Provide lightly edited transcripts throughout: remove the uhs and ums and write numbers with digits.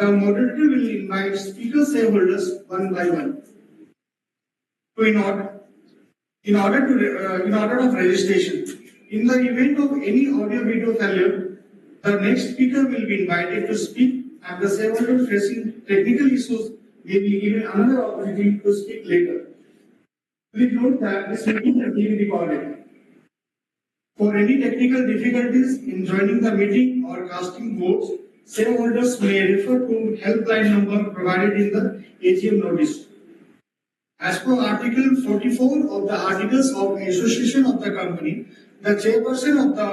The moderator will invite speaker shareholders one by one. In order of registration, in the event of any audio video failure, the next speaker will be invited to speak, and the shareholder facing technical issues may be given another opportunity to speak later. Please note that this meeting is being recorded. For any technical difficulties in joining the meeting or casting votes, shareholders may refer to helpline number provided in the AGM notice. As per Article 44 of the Articles of Association of the company, the chairperson of the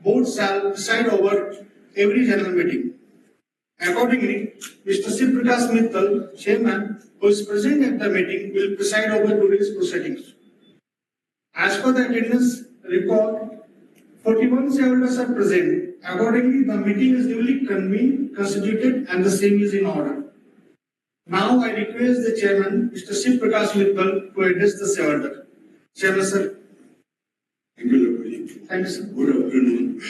board shall preside over every general meeting. Accordingly, Mr. Shiv Prakash Mittal, chairman, who is present at the meeting, will preside over today's proceedings. As per the attendance record, 41 shareholders are present. Accordingly, the meeting is duly convened, constituted, and the same is in order. Now I request the chairman, Mr. Shiv Prakash Mittal, to address the shareholder. Chairman, sir. Thank you, Lakshmi. Thank you, sir. Good afternoon,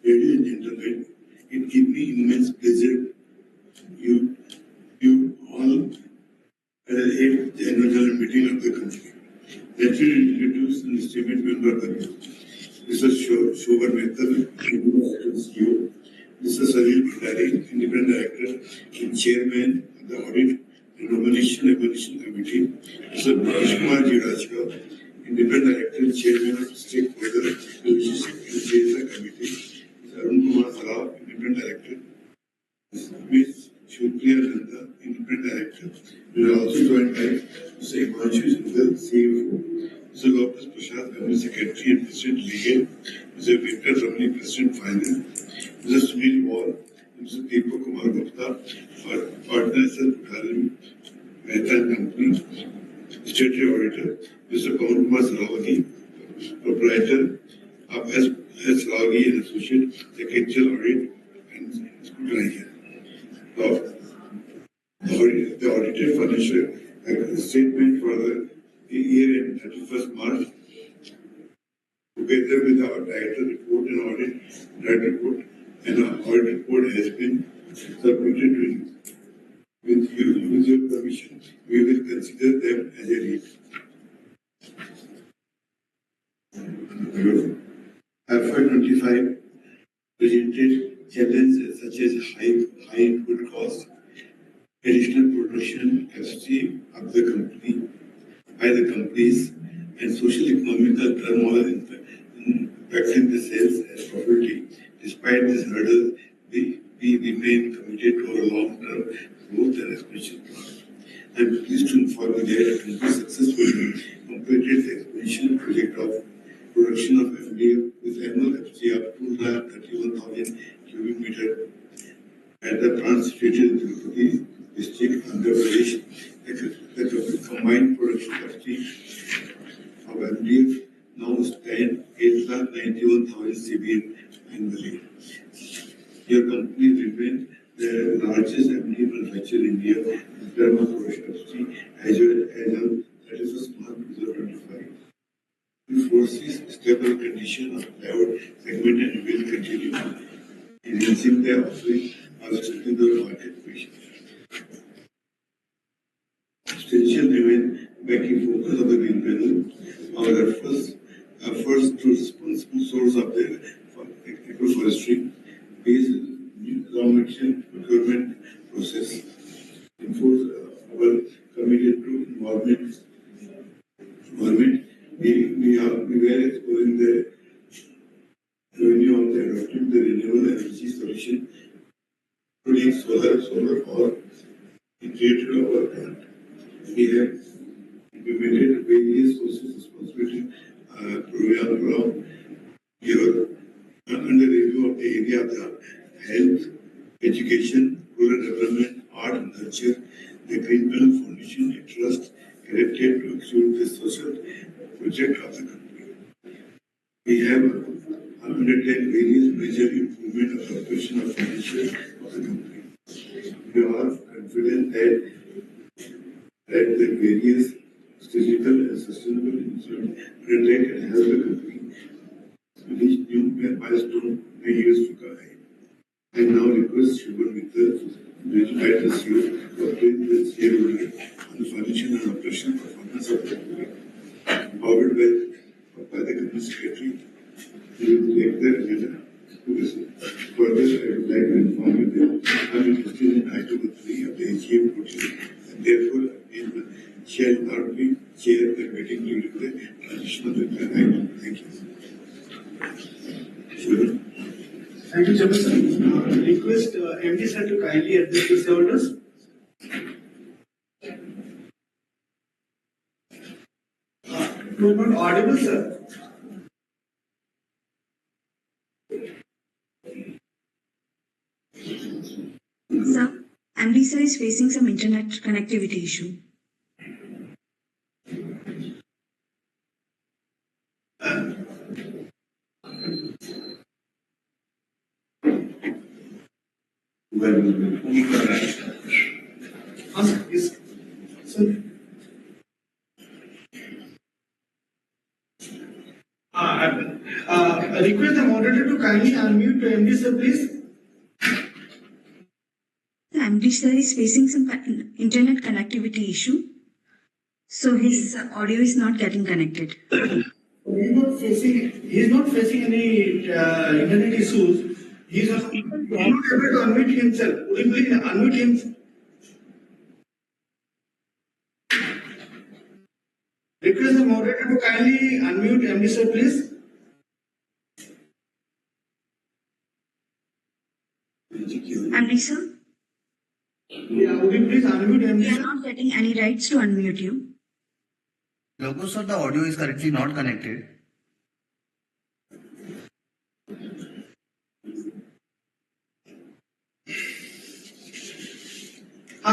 ladies and gentlemen. It gives me immense pleasure you all at the 8th annual general meeting of the company. Let me introduce the esteemed member of the board. Mr. Shobhan Mittal, CEO. Mr. Salil Bhandari, Independent Director and Chairman of the Audit and Nomination Committee. Mr. Manish Kumar Jirajka, Independent Director and Chairman of Stakeholder Relationship and Liaison Committee. Mr. Arun Kumar Saraf, Independent Director. Ms. Shukriya Nanda, Independent Director. We are also joined by Mr. Himanshu Jindal, CFO. Mr. Lopez Prashad, Company Secretary and President Legal. Mr. Victor Ramani, President Finance. Mr. Sunil Wall, Mr. Deepak Kumar Gupta, Partners at Bharat Mehta Company, Statutory Auditor, Mr. Pawan Kumar Sarawagi, Proprietor of S. Sarawagi and Associate, Secretarial Audit and Scrutinizer. The audited financial statement for the year ending 31st March, together with our director report and audit director report, and our audit report has been submitted to you. With your permission, we will consider them as a read. FY25 presented challenges such as high input costs, additional production capacity of the company by the companies, and social economical turmoil impacting the sales and profitability. Despite this hurdle, we remain committed to our long-term growth and expansion plan. I am pleased to inform you that the company successfully completed the expansion project of production of MDF with annual capacity of 231,000 cubic meters at the plant situated in Tirupati district, Andhra Pradesh. The combined production capacity of MDF now stands 891,000 CBM annually. Your company remains the largest MDF manufacturer in India in terms of production capacity as well as on 31st March 2025. We foresee stable condition of plywood segment and will continue enhancing the offering of sustainable market position. Extension remain backing focus of the Greenpanel. Our efforts to responsible source of the agroforestry based raw material procurement process. Enforce our committed to environment. We were exploring the revenue of the adopting the renewable energy solution, including solar power integrated our plant. We have implemented various social responsibility program here under review of the area of the health, education, rural development, art and culture. The Greenpanel Foundation, a trust erected to execute the social project of the company. We have undertaken various major improvement of the operation of financial of the company. We are confident that the various physical and sustainable initiatives undertaken and help the company reach new milestone in the years to come. I now request Shubhan Mittal to invite us you to update the shareholder on the financial and operational performance of the company. Powered by the company secretary, we will take the agenda to this. Further, I would like to inform you that I'm interested in item 3 of the AGM procedure, and therefore shall not be chair the meeting during the transition of the item. Thank you. Sure. Thank you, Jefferson. Request MD sir to kindly address the shareholders. You are not audible, sir. Sir, MD sir is facing some internet connectivity issue. Yes. Sir. I request the moderator to kindly unmute MD sir, please. The MD sir is facing some internet connectivity issue, so his audio is not getting connected. He is not facing any internet issues. He is not able to unmute himself. Would you please unmute him? Request the moderator to kindly unmute MD sir, please. MD sir, Yeah, would you please unmute MD we are sir? not getting any rights to unmute you. Logo sir, the audio is currently not connected.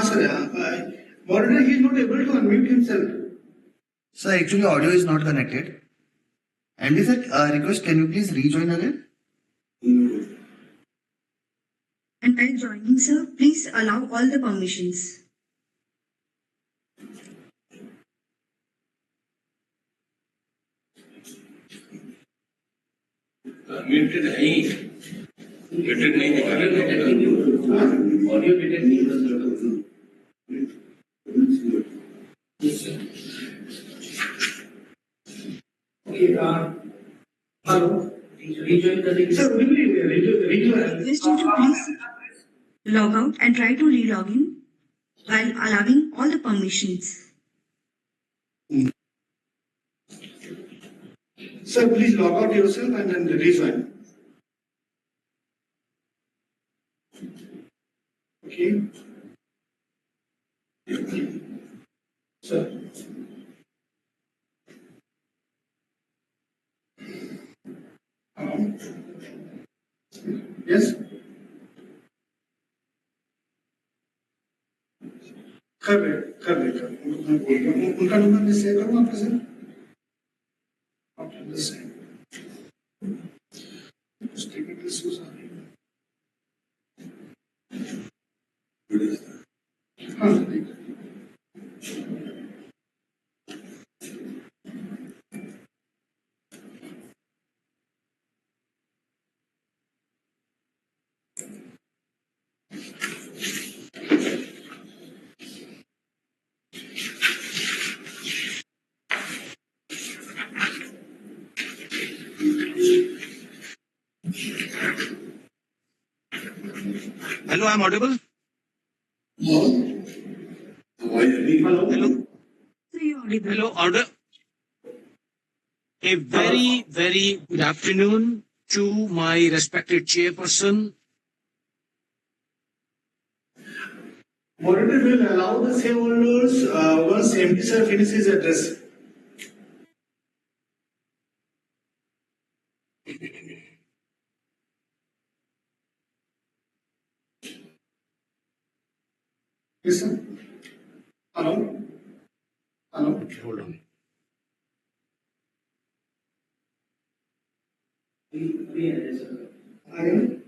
Sir, moderator, he is not able to unmute himself. Sir, actually audio is not connected. And is it request, can you please rejoin again? And while joining, sir, please allow all the permissions. Muted नहीं audio muted नहीं Hello. rejoin करने के Sir, would you rejoin? Request you to please log out and try to re-log in while allowing all the permissions. Sir, please log out yourself and then rejoin. Okay. Sir. Yes. कर रहे उनका number मैं share करूँ आपके साथ technical issues आ रही है हाँ ठीक है hello I am audible hello So you're audible. Hello order A very, very good afternoon to my respected chairperson. Moderator will allow the shareholders once MD sir finishes his address. Yes, sir. Hello. Hello. Hold on. I am.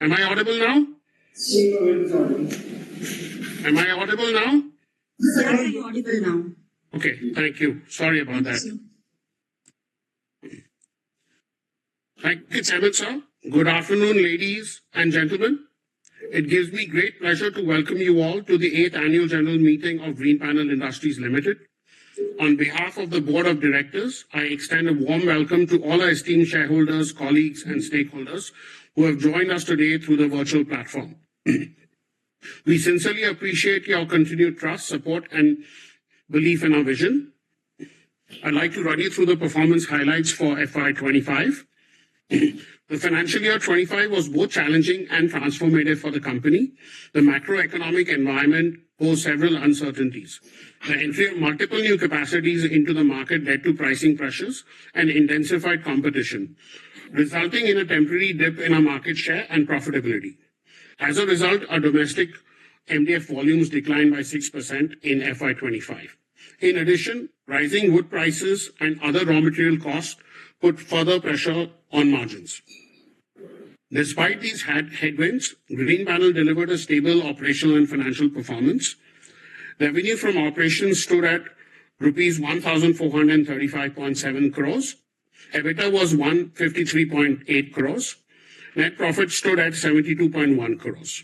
Am I audible now? Am I audible now? Yes, sir, you're audible now. Okay, thank you. Sorry about that. Sir. Thank you, Chairman, sir. Good afternoon, ladies and gentlemen. It gives me great pleasure to welcome you all to the 8th Annual General Meeting of Greenpanel Industries Ltd. On behalf of the Board of Directors, I extend a warm welcome to all our esteemed shareholders, colleagues, and stakeholders who have joined us today through the virtual platform. We sincerely appreciate your continued trust, support, and belief in our vision. I'd like to run you through the performance highlights for FY25. The financial year 25 was both challenging and transformative for the company. The macroeconomic environment posed several uncertainties. The entry of multiple new capacities into the market led to pricing pressures and intensified competition, resulting in a temporary dip in our market share and profitability. As a result, our domestic MDF volumes declined by 6% in FY25. In addition, rising wood prices and other raw material costs put further pressure on margins. Despite these headwinds, Greenpanel delivered a stable operational and financial performance. Revenue from operations stood at rupees 1,435.7 crores. EBITDA was 153.8 crores. Net profit stood at 72.1 crores.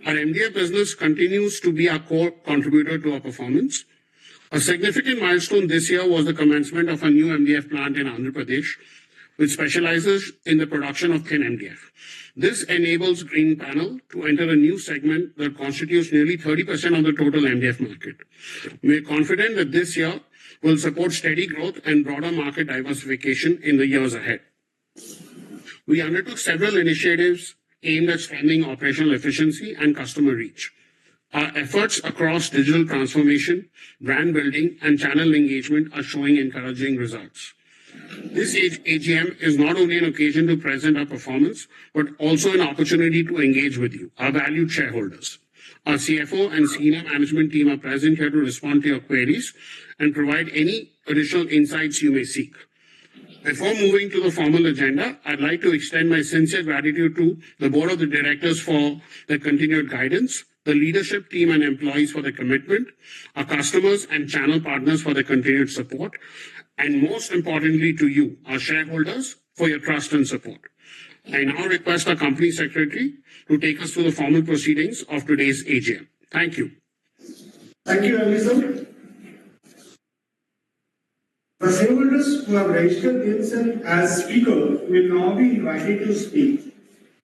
Our MDF business continues to be a core contributor to our performance. A significant milestone this year was the commencement of a new MDF plant in Andhra Pradesh, which specializes in the production of thin MDF. This enables Greenpanel to enter a new segment that constitutes nearly 30% of the total MDF market. We are confident that this year will support steady growth and broader market diversification in the years ahead. We undertook several initiatives aimed at strengthening operational efficiency and customer reach. Our efforts across digital transformation, brand building, and channel engagement are showing encouraging results. This AGM is not only an occasion to present our performance, but also an opportunity to engage with you, our valued shareholders. Our CFO and senior management team are present here to respond to your queries and provide any additional insights you may seek. Before moving to the formal agenda, I'd like to extend my sincere gratitude to the Board of the Directors for their continued guidance, the leadership team and employees for their commitment, our customers and channel partners for their continued support, and most importantly to you, our shareholders, for your trust and support. I now request our Company Secretary to take us through the formal proceedings of today's AGM. Thank you. Thank you, Elizabeth. The shareholders who have registered themselves as speakers will now be invited to speak.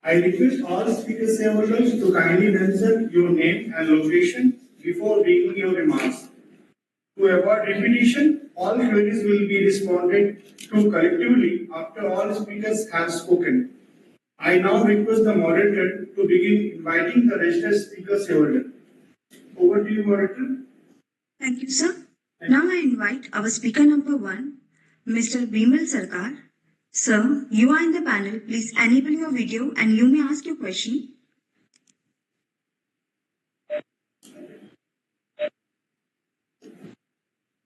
I request all speaker shareholders to kindly mention your name and location before beginning your remarks. To avoid repetition, all queries will be responded to collectively after all speakers have spoken. I now request the moderator to begin inviting the registered speaker shareholder. Over to you, moderator. Thank you, sir. Now I invite our speaker number 1, Mr. Bimal Sarkar. Sir, you are in the panel. Please enable your video and you may ask your question.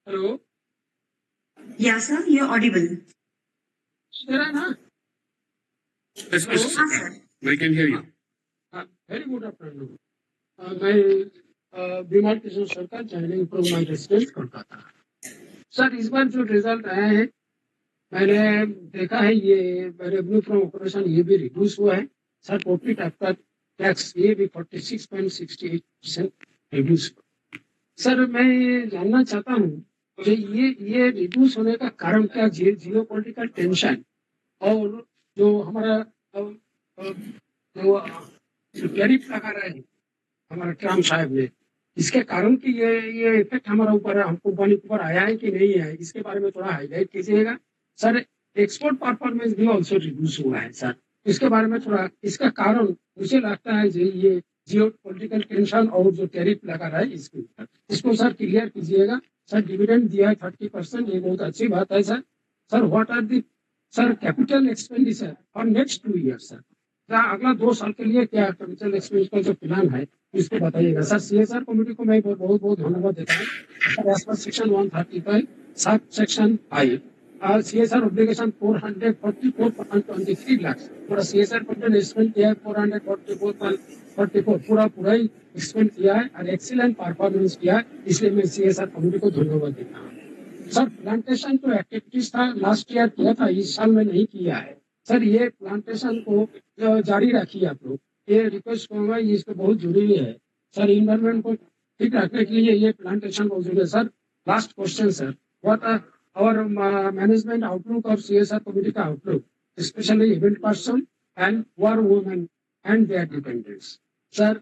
Hello. Yeah, sir, you're audible. Yes, Yes, sir. we can hear you. Very good afternoon. मैं बीमार किशोर सरकार joining from my residence Kolkata. Sir, इस बार जो result आया है, मैंने देखा है ये रेवेन्यू फ्रॉम ऑपरेशन ये भी रिड्यूस हुआ है। सर, प्रॉफिट आफ्टर टैक्स ये भी 46.68% रिड्यूस हुआ। सर, मैं जानना चाहता हूँ कि ये रिड्यूस होने का कारण क्या, जियो पॉलिटिकल टेंशन और जो हमारा जो टैरिफ लगा रहे हैं हमारा ट्रम्प साहब ने, इसके कारण कि ये इफेक्ट हमारा ऊपर हम कंपनी के ऊपर आया है कि नहीं है, इसके बारे में थोड़ा हाईलाइट कीजिएगा। सर, एक्सपोर्ट परफॉर्मेंस भी ऑल्सो रिड्यूस हुआ है सर, इसके बारे में थोड़ा, इसका कारण मुझे लगता है ये जियो पॉलिटिकल टेंशन और जो टैरिफ लगा रहा है इसके ऊपर, इसको सर क्लियर कीजिएगा। सर, डिविडेंड दिया है 30%, ये बहुत अच्छी बात है sir. Sir, what are the sir capital expenditure for next 2 year sir, अगला 2 साल के लिए क्या कैपिटल एक्सपेंडिचर जो प्लान है इसको बताइएगा। सर, सीएसआर कमेटी को मैं बहुत बहुत धन्यवाद देता हूँ। As per section 135 sub section 5 CSR obligation 444.23 lakh, पूरा सीएसआर कंटेंट स्पेंड किया है 444 बट देखो पूरा पूरा ही एक्सपेंड किया है और एक्सीलेंट परफॉर्मेंस किया है, इसलिए मैं CSR कमेटी को धन्यवाद देता हूँ। सर प्लांटेशन जो एक्टिविटीज था लास्ट ईयर किया था, इस साल में नहीं किया है। सर ये प्लांटेशन को जारी रखिए आप लोग, ये रिक्वेस्ट करूंगा, ये इसको बहुत जरूरी है सर। इन्वायरमेंट को ठीक रखने के लिए ये प्लांटेशन बहुत जरूरी है sir. Last question sir, what are our management outlook of CSR committee का outlook, specially event person and our women and their dependents. Sir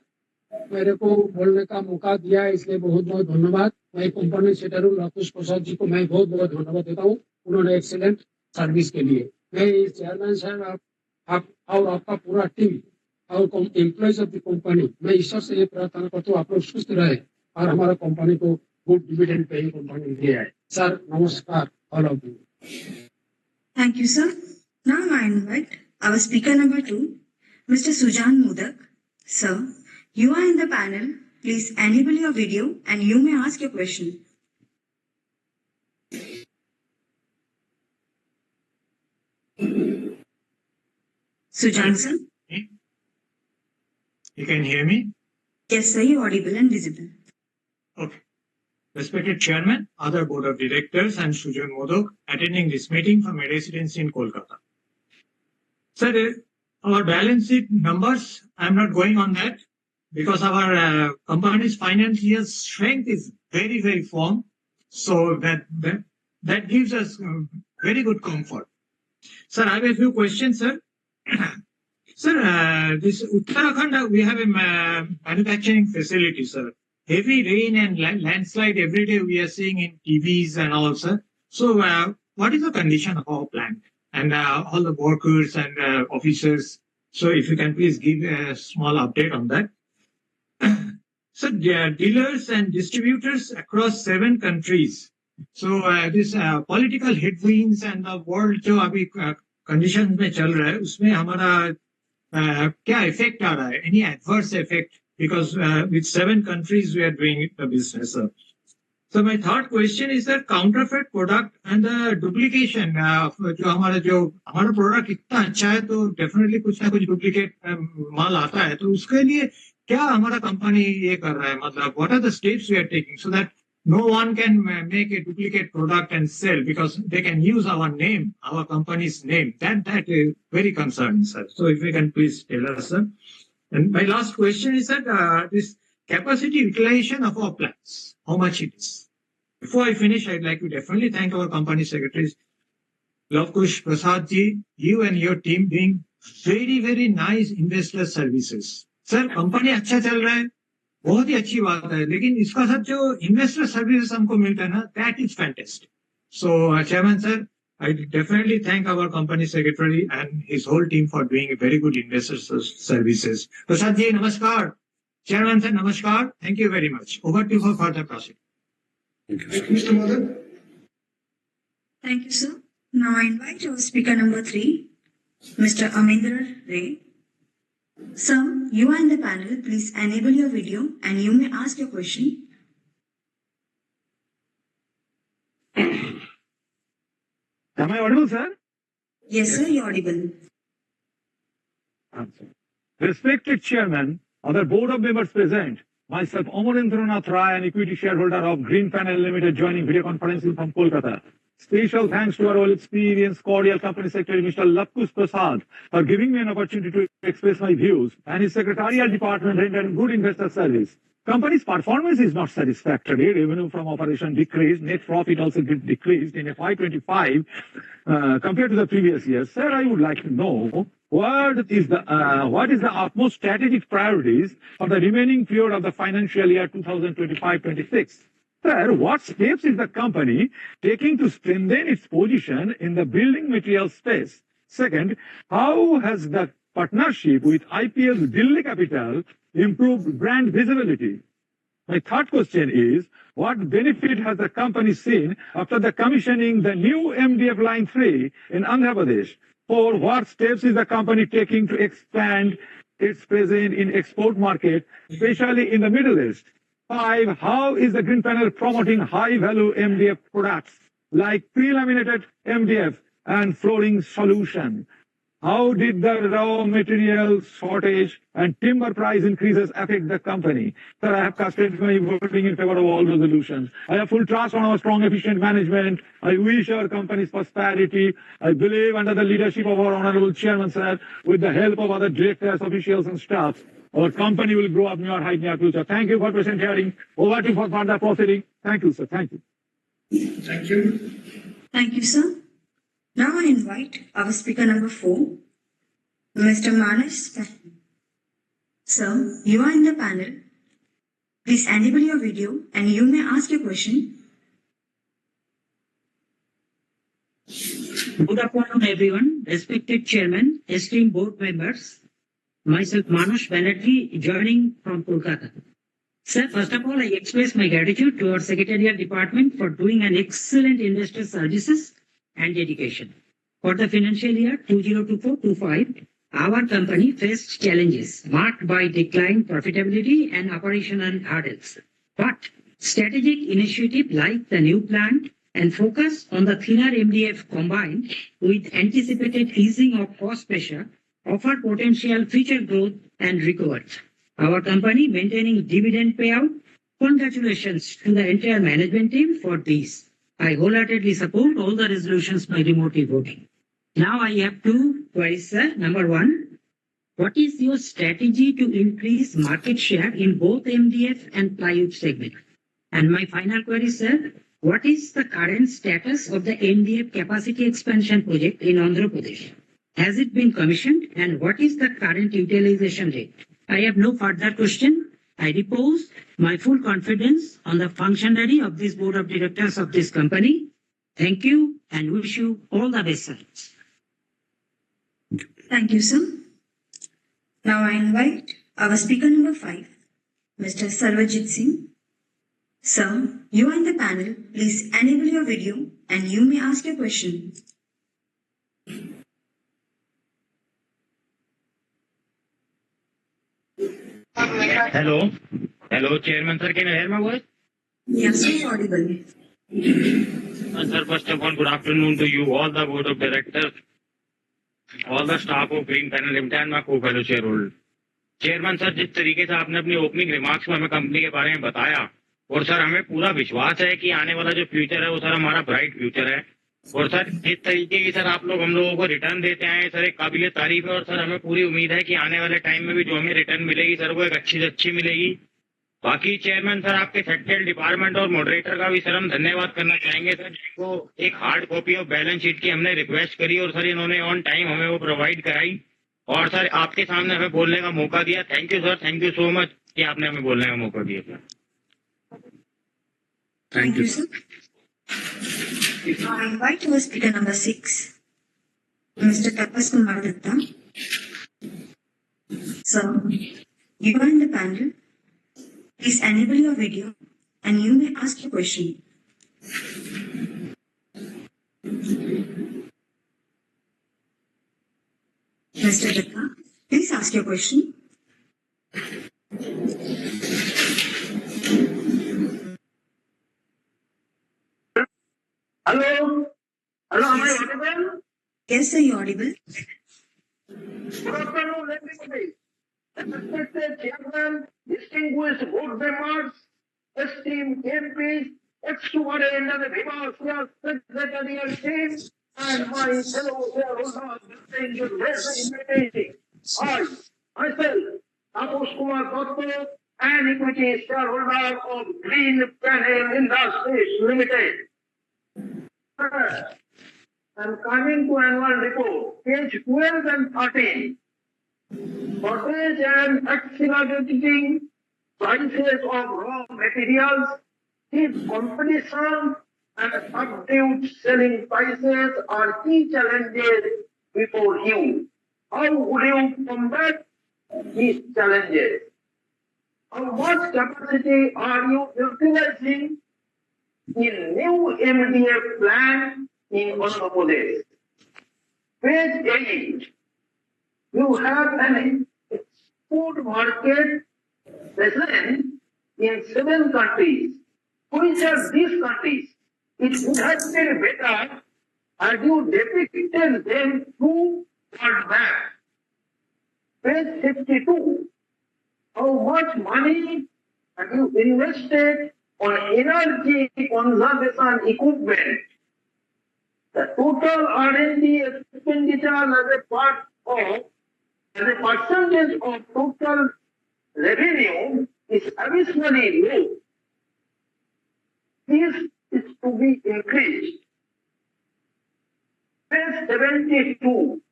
मेरे को बोलने का मौका दिया है, इसलिए बहुत बहुत धन्यवाद। मैं कंपनी सेक्रेटरी राकेश प्रसाद जी को मैं बहुत बहुत धन्यवाद देता हूँ, उन्होंने एक्सीलेंट सर्विस के लिए। मैं चेयरमैन साहब आप और आपका पूरा टीम और एम्प्लॉइज ऑफ द कंपनी, मैं ईश्वर से ये प्रार्थना करता हूँ आप लोग सुस्त रहे और हमारा कंपनी को गुड डिविडेंड पेइंग कंपनी दिया है। सर नमस्कार all of you. Thank you, sir. Now I invite our speaker number 2, Mr. Sujan Modak. Sir, you are in the panel. Please enable your video and you may ask your question. Sujan, sir? You can hear me? Yes, sir, you're audible and visible. Okay. Respected Chairman, other Board of Directors, and Sujan Modak attending this meeting from a residence in Kolkata. Sir, our balance sheet numbers, I'm not going on that because our company's financial strength is very, very firm. So that gives us very good comfort. Sir, I have a few questions, sir. Sir, this Uttarakhand, we have a manufacturing facility, sir. Heavy rain and landslide every day we are seeing in TVs and all, sir. So, what is the condition of our plant and all the workers and officers? So, if you can please give a small update on that. So, dealers and distributors across 7 countries. So, this political headwinds and the world जो अभी conditions में चल रहा है, उसमें हमारा क्या effect आ रहा है? Any adverse effect? Because with 7 countries we are doing the business, sir. So my third question is that counterfeit product and the duplication. जो हमारा product इतना अच्छा है तो definitely कुछ ना कुछ duplicate माल आता है, तो उसके लिए क्या हमारा company ये कर रहा है? मतलब what are the steps we are taking so that no one can make a duplicate product and sell because they can use our name, our company's name. That is very concerning, sir. So if you can please tell us, sir. And my last question is that this capacity utilization of our plants, how much it is. Before I finish, I'd like to definitely thank our company secretaries, Lavkush Prasad ji, you and your team doing very, very nice investor services. Sir, company अच्छा चल रहा है, बहुत ही अच्छी बात है, लेकिन इसका साथ जो investor services हमको मिलता है ना, that is fantastic. So, Chairman sir, I definitely thank our company secretary and his whole team for doing very good investor services. Prasad ji, namaskar. Chairman sir, namaskar. Thank you very much. Over to you for further proceeding. Thank you, Thank you, Mr. Modak. Thank you, sir. Now I invite our speaker number 3, Mr. Amendra Ray. Sir, you are in the panel. Please enable your video and you may ask your question. Am I audible, sir? Yes, sir, you're audible. Respected Chairman, other board of members present, myself Amarendranath Rai, an equity shareholder of Greenpanel Ltd joining video conferencing from Kolkata. Special thanks to our all experienced, cordial company secretary, Mr. Lavkush Prasad, for giving me an opportunity to express my views, and his secretarial department rendering good investor service. Company's performance is not satisfactory. Revenue from operation decreased. Net profit also decreased in FY25 compared to the previous year. Sir, I would like to know what is the utmost strategic priorities for the remaining period of the financial year 2025-26. Sir, what steps is the company taking to strengthen its position in the building material space? Second, how has the partnership with IPL's Delhi Capital improved brand visibility? My third question is, what benefit has the company seen after the commissioning the new MDF Line 3 in Andhra Pradesh? 4, what steps is the company taking to expand its presence in export market, especially in the Middle East? 5, how is the Greenpanel promoting high-value MDF products like pre-laminated MDF and flooring solution? How did the raw material shortage and timber price increases affect the company? Sir, I have casted my voting in favor of all resolutions. I have full trust on our strong, efficient management. I wish our company's prosperity. I believe under the leadership of our honorable chairman, sir, with the help of other directors, officials, and staff, our company will grow up near height near future. Thank you for present hearing. Over to you for further proceeding. Thank you, sir. Thank you. Thank you. Thank you, sir. Now I invite our speaker number 4, Mr. Manas. Sir, you are in the panel. Please enable your video and you may ask your question. Good afternoon, everyone. Respected Chairman, esteemed board members, myself Manush Banerjee, joining from Kolkata. Sir, first of all, I express my gratitude to our Secretariat Department for doing an excellent investor services and dedication. For the financial year 2024-25, our company faced challenges marked by decline profitability and operational hurdles. But strategic initiatives like the new plant and focus on the thinner MDF combined with anticipated easing of cost pressure offer potential future growth and recovery. Our company maintaining dividend payout. Congratulations to the entire management team for this. I wholeheartedly support all the resolutions by remote voting. Now I have 2 queries, sir. Number 1, what is your strategy to increase market share in both MDF and plywood segment? And my final query, sir, what is the current status of the MDF capacity expansion project in Andhra Pradesh? Has it been commissioned and what is the current utilization rate? I have no further question. I repose my full confidence on the functionary of this board of directors of this company. Thank you and wish you all the best, sir. Thank you, sir. Now I invite our speaker number 5, Mr. Sarvajit Singh. Sir, you are in the panel. Please enable your video and you may ask your question. Hello. Hello, Chairman sir. Can you hear my voice? Yes, sir, audible. Sir, first of all, good afternoon to you, all the board of directors, all the staff of Greenpanel Ltd and my co-fellow shareholder. Chairman sir, जिस तरीके से आपने अपनी opening remarks में हमें company के बारे में बताया, और सर हमें पूरा विश्वास है कि आने वाला जो फ्यूचर है वो सर हमारा ब्राइट फ्यूचर है। और सर जिस तरीके की सर आप लोग हम लोगों को रिटर्न देते हैं सर, एक काबिल तारीफ है। और सर हमें पूरी उम्मीद है कि आने वाले टाइम में भी जो हमें रिटर्न मिलेगी सर वो एक अच्छी से अच्छी मिलेगी। बाकी चेयरमैन सर, आपके सेक्रेटरी डिपार्टमेंट और मॉडरेटर का भी सर हम धन्यवाद करना चाहेंगे सर, जिनको एक hard copy of balance sheet की हमने रिक्वेस्ट करी और सर इन्होंने ऑन टाइम हमें वो प्रोवाइड कराई और सर आपके सामने हमें बोलने का मौका दिया। Thank you sir, thank you so much कि आपने हमें बोलने का मौका दिया sir. Thank you. sir. I invite our speaker number 6, Mr. Tapas Kumar Datta. Sir, you are in the panel. Please enable your video and you may ask your question. Mr. Datta, please ask your question. Hello? Hello, am I audible? Yes, sir, you're audible. Good afternoon, everybody. Respected Chairman, distinguished board members, esteemed MPs, exuberant and vivacious secretarial team, and my fellow shareholders distinguished meeting. I, myself, Tapas Kumar Datta, an equity shareholder of Greenpanel Industries Ltd. I'm coming to annual report, page 12 and 13. Shortage and accelerating prices of raw materials, steep competition, and subdued selling prices are key challenges before you. How would you combat these challenges? How much capacity are you utilizing in new MDF plant in Andhra Pradesh? Page 8. You have an export market present in 7 countries. Which are these countries? It would have been better had you depicted them through World Bank. Page 52. How much money have you invested on energy conservation equipment? The total R&D expenditure as a percentage of total revenue is abysmally low. This is to be increased. Page 72.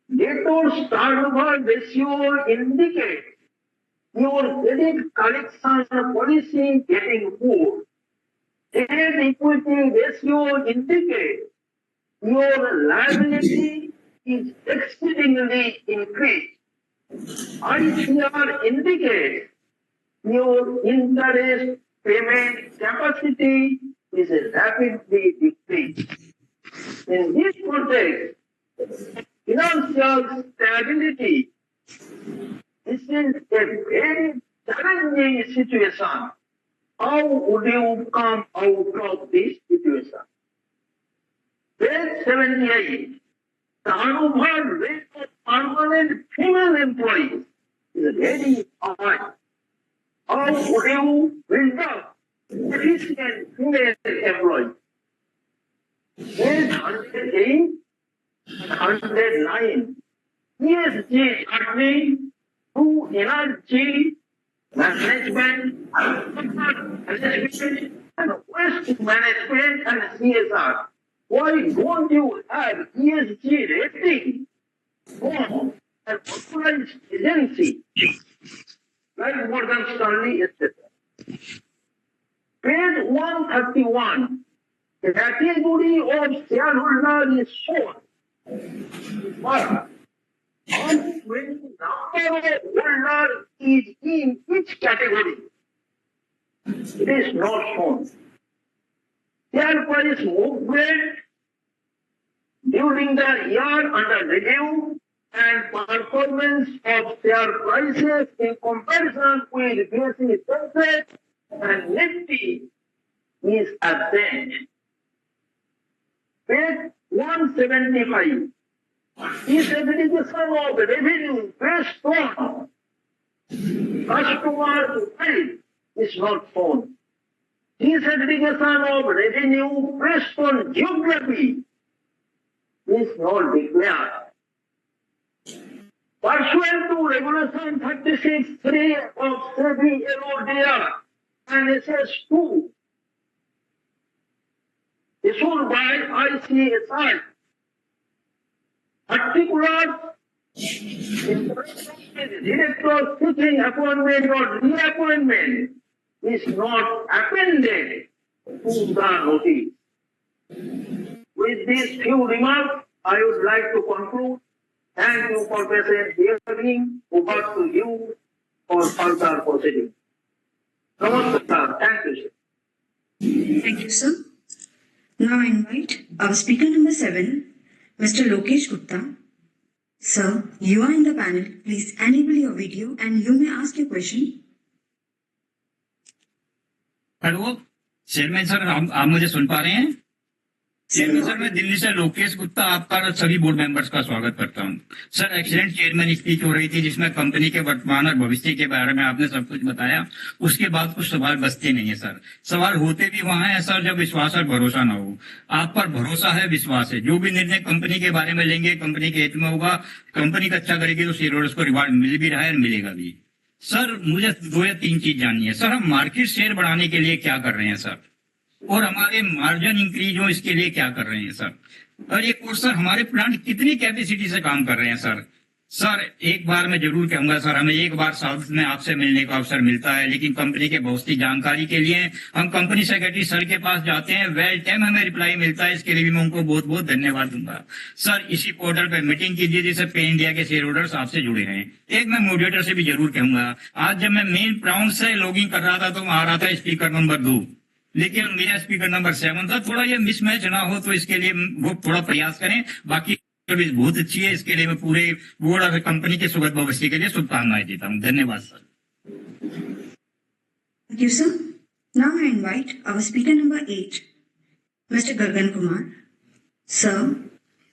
Debtors turnover ratio indicates your credit collection policy getting poor. Debt equity ratio indicates your liability is exceedingly increased. ICR indicates your interest payment capacity is rapidly decreased. In this context, financial stability, this is a very challenging situation. How would you come out of this situation? Page 78. The turnover rate of permanent female employees is very high. How would you build up efficient female employees? Page 108 and 109. ESG earning through energy management, and waste management and CSR. Why don't you have ESG rating from an authorized agency like Morgan Stanley, etc.? Page 131. The category of shareholder is shown. But when the number of holder is in each category, it is not shown. Share price movement during the year under review and performance of share prices in comparison with BSE Sensex and Nifty is absent. Page 175. Disaggregation of revenue based on customer profile is not shown. Disaggregation of revenue based on geography is not declared. Pursuant to Regulation 36(3) of SEBI LODR and SS2 issued by ICSI, particular director seeking appointment or reappointment is not appended to the notice. With these few remarks, I would like to conclude. Thank you for patient hearing. Over to you for further proceedings. Namaskar. Thank you, sir. Thank you, sir. Now I invite our speaker number 7, Mr. Lokesh Gupta. Sir, you are in the panel. Please enable your video and you may ask your question. Hello chairman sir, आप मुझे सुन पा रहे हैं? Chairman sir, मैं दिल्ली से लोकेश गुप्ता आपका और सभी बोर्ड मेंबर्स का स्वागत करता हूं। सर, एक्सीलेंट चेयरमैन स्पीच हो रही थी जिसमें कंपनी के वर्तमान और भविष्य के बारे में आपने सब कुछ बताया। उसके बाद कुछ सवाल बचते नहीं है सर। सवाल होते भी वहां है सर जब विश्वास और भरोसा ना हो। आप पर भरोसा है, विश्वास है। जो भी निर्णय कंपनी के बारे में लेंगे कंपनी के हित में होगा। कंपनी का अच्छा करेगी तो शेयर होल्डर्स को रिवार्ड मिल भी रहा है और मिलेगा भी। सर, मुझे 2 या 3 चीज जाननी है। सर, हम मार्केट शेयर बढ़ाने के लिए क्या कर रहे हैं सर, और हमारे मार्जिन इंक्रीज हो इसके लिए क्या कर रहे हैं सर, और एक और सर हमारे प्लांट कितनी कैपेसिटी से काम कर रहे हैं सर। सर, एक बार मैं जरूर कहूंगा सर, हमें एक बार साल में आपसे मिलने का अवसर मिलता है, लेकिन कंपनी के बहुत सी जानकारी के लिए हम कंपनी सेक्रेटरी सर के पास जाते हैं, वेल टाइम हमें रिप्लाई मिलता है। इसके लिए भी मैं उनको बहुत बहुत धन्यवाद दूंगा। सर, इसी पोर्टल पर मीटिंग कीजिए जिससे पे इंडिया के शेयर होल्डर्स आपसे जुड़े हैं। एक मैं मॉडरेटर से भी जरूर कहूंगा, आज जब मैं मेन प्राउंड से लॉगिंग कर रहा था तो आ रहा था स्पीकर नंबर 2, लेकिन मेरा स्पीकर नंबर 7 था। थोड़ा ये मिसमैच ना हो तो इसके लिए वो थोड़ा प्रयास करें। बाकी सर्विस बहुत अच्छी है, इसके लिए मैं पूरे बोर्ड और कंपनी के सुगत भविष्य के लिए शुभकामनाएं देता हूं। धन्यवाद sir. Thank you, sir. Now I invite our speaker number 8, Mr. Gagan Kumar. Sir,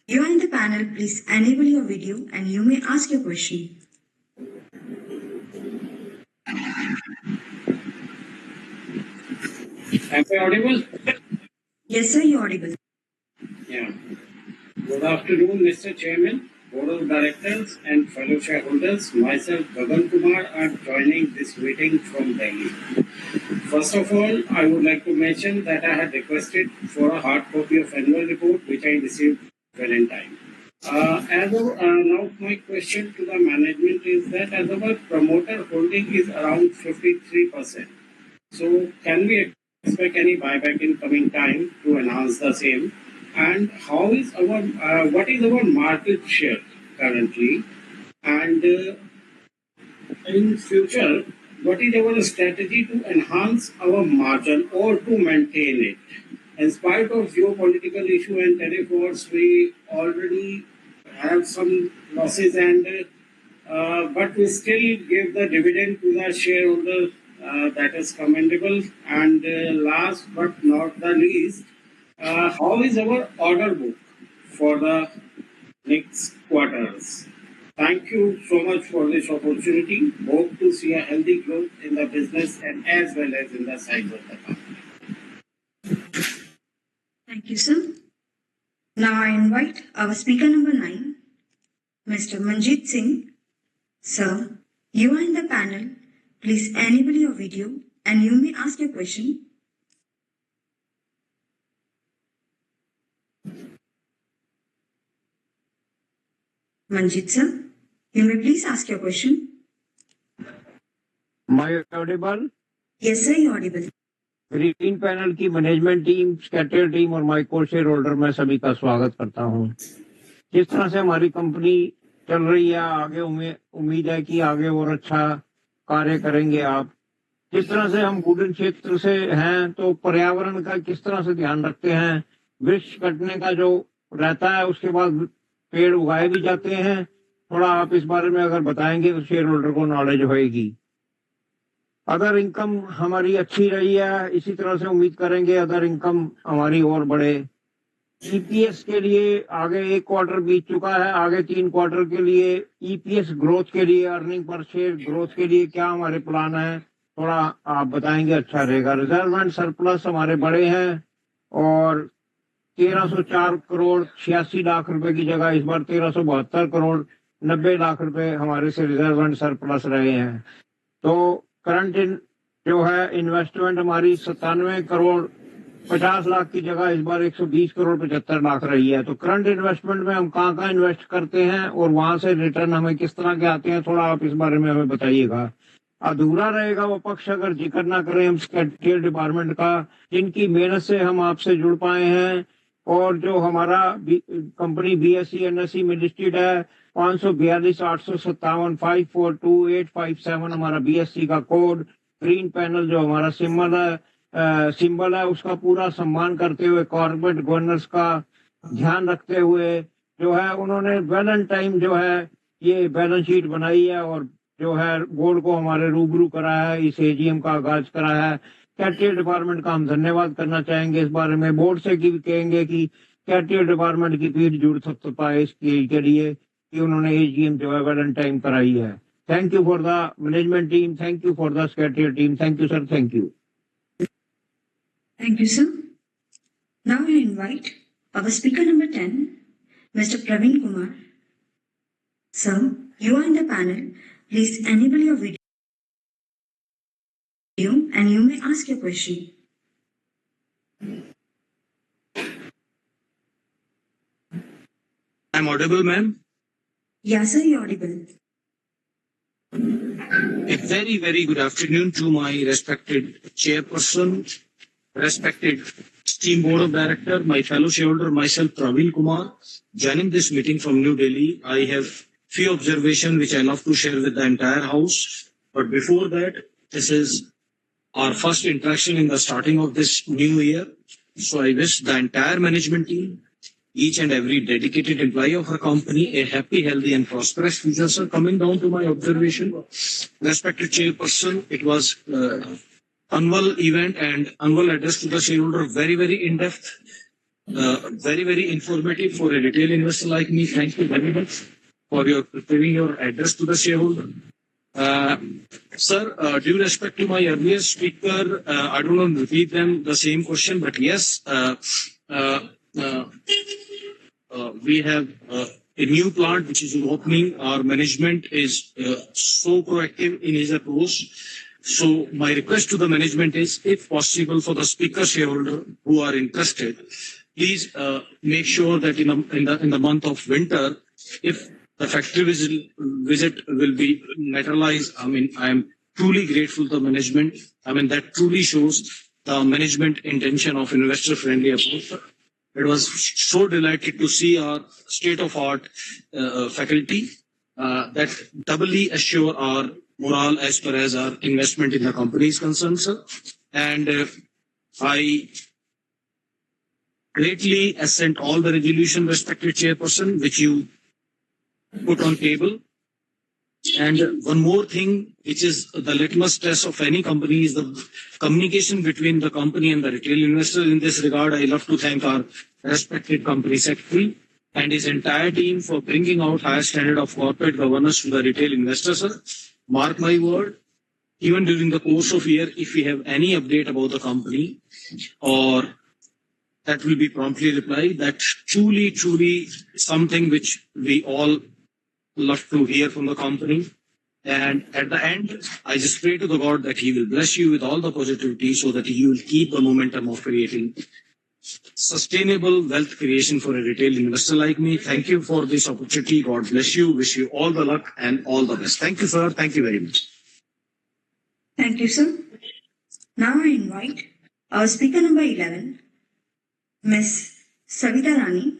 You and the panel, please enable your video and you may ask your question. Am I audible? Yes, sir, you're audible. Yeah. Good afternoon, Mr. Chairman, Board of Directors, and fellow shareholders. Myself, Gagan Kumar, are joining this meeting from Delhi. First of all, I would like to mention that I had requested for a hard copy of annual report, which I received well in time. Now my question to the management is that as our promoter holding is around 53%, so can we expect any buyback in coming time to enhance the same? And how is what is our market share currently? And in future, what is our strategy to enhance our margin or to maintain it? In spite of geopolitical issue and tariff wars, we already have some losses, and but we still give the dividend to the shareholder. That is commendable. And last but not the least, how is our order book for the next quarters? Thank you so much for this opportunity. Hope to see a healthy growth in the business and as well as in the size of the company. Thank you, sir. Now I invite our speaker number 9, Mr. Manjeet Singh. Sir, you are in the panel. Please enable your video and you may ask your question. Manjeet sir, you may please ask your question. Am I audible? Yes, sir, you're audible. Green panel की management team, scatter team और my को share holder मैं सभी का स्वागत करता हूं। जिस तरह से हमारी कंपनी चल रही है, आगे उम्मीद है कि आगे और अच्छा कार्य करेंगे आप। जिस तरह से हम वुडन क्षेत्र से हैं तो पर्यावरण का किस तरह से ध्यान रखते हैं, वृक्ष कटने का जो रहता है उसके बाद पेड़ उगाए भी जाते हैं, थोड़ा आप इस बारे में अगर बताएंगे तो शेयर होल्डर को नॉलेज होएगी। अदर इनकम हमारी अच्छी रही है, इसी तरह से उम्मीद करेंगे अदर इनकम हमारी और बढ़े। ईपीएस के लिए आगे 1 क्वार्टर बीत चुका है, आगे 3 क्वार्टर के लिए ईपीएस ग्रोथ के लिए, अर्निंग पर शेयर ग्रोथ के लिए क्या हमारे प्लान है, थोड़ा आप बताएंगे अच्छा रहेगा। रिजर्व एंड सरप्लस हमारे बड़े हैं और 1304 करोड़ 86 लाख रुपए की जगह इस बार 1372 करोड़ 90 लाख रुपए हमारे से रिजर्व एंड सरप्लस रहे हैं। तो करंट जो है इन्वेस्टमेंट हमारी 97 करोड़ 50 लाख की जगह इस बार 120 करोड़ 75 लाख रही है। तो करंट इन्वेस्टमेंट में हम कहाँ इन्वेस्ट करते हैं और वहां से रिटर्न हमें किस तरह के आते हैं, थोड़ा आप इस बारे में हमें बताइएगा। अधूरा रहेगा वो पक्ष अगर जिक्र ना करें हम स्केल डिपार्टमेंट का, जिनकी मेहनत से हम आपसे जुड़ पाए हैं और जो हमारा कंपनी बीएससी एनएससी में लिस्टेड है, 542 857 542 857 हमारा बीएससी का कोड। ग्रीन पैनल जो हमारा सिंबल है उसका पूरा सम्मान करते हुए, कॉर्पोरेट गवर्नेंस का ध्यान रखते हुए जो है उन्होंने वेल एंड टाइम जो है ये बैलेंस शीट बनाई है और जो है बोर्ड को हमारे रूबरू करा है, इस एजीएम का आगाज करा है। कैटियल डिपार्टमेंट का हम धन्यवाद करना चाहेंगे इस बारे में। बोर्ड से भी कहेंगे कि कैटियल डिपार्टमेंट की पीठ जुड़ सकता पाए इसके लिए कि उन्होंने एजीएम जो है वेल एंड टाइम कराई है। Thank you for the management team, thank you for the कैटियल team, thank you sir, thank you. Thank you, sir. Now I invite our speaker number 10, Mr. Praveen Kumar. Sir, you are in the panel. Please enable your video and you may ask your question. I'm audible, ma'am? Yes, sir, you're audible. A very, very good afternoon to my respected chairperson, respected esteemed board of director, my fellow shareholder, myself, Praveen Kumar, joining this meeting from New Delhi. I have few observations which I love to share with the entire house. But before that, this is our first interaction in the starting of this new year. So I wish the entire management team, each and every dedicated employee of our company, a happy, healthy and prosperous future. Sir, coming down to my observation, respected chairperson, it was annual event and annual address to the shareholder, very, very in-depth. very informative for a retail investor like me. Thank you very much for your preparing your address to the shareholder. Sir, due respect to my earlier speaker, I don't want to repeat them the same question, but yes, we have a new plant which is opening. Our management is so proactive in his approach. So my request to the management is, if possible, for the speaker shareholder who are interested, please make sure that in the month of winter, if the factory visit will be materialized. I mean, I am truly grateful to the management. I mean, that truly shows the management intention of investor-friendly approach. It was so delighted to see our state-of-art faculty that doubly assure our morale as far as our investment in the company is concerned, sir. And I greatly assent all the resolution, respected chairperson, which you put on table. And one more thing, which is the litmus test of any company, is the communication between the company and the retail investor. In this regard, I love to thank our respected company secretary and his entire team for bringing out higher standard of corporate governance to the retail investor, sir. Mark my word, even during the course of year, if we have any update about the company, or that will be promptly replied. That's truly something which we all love to hear from the company. And at the end, I just pray to the God that He will bless you with all the positivity so that you will keep the momentum of creating sustainable wealth creation for a retail investor like me. Thank you for this opportunity. God bless you. Wish you all the luck and all the best. Thank you, sir. Thank you very much. Thank you, sir. Now I invite our speaker number 11, Ms. Savita Rani.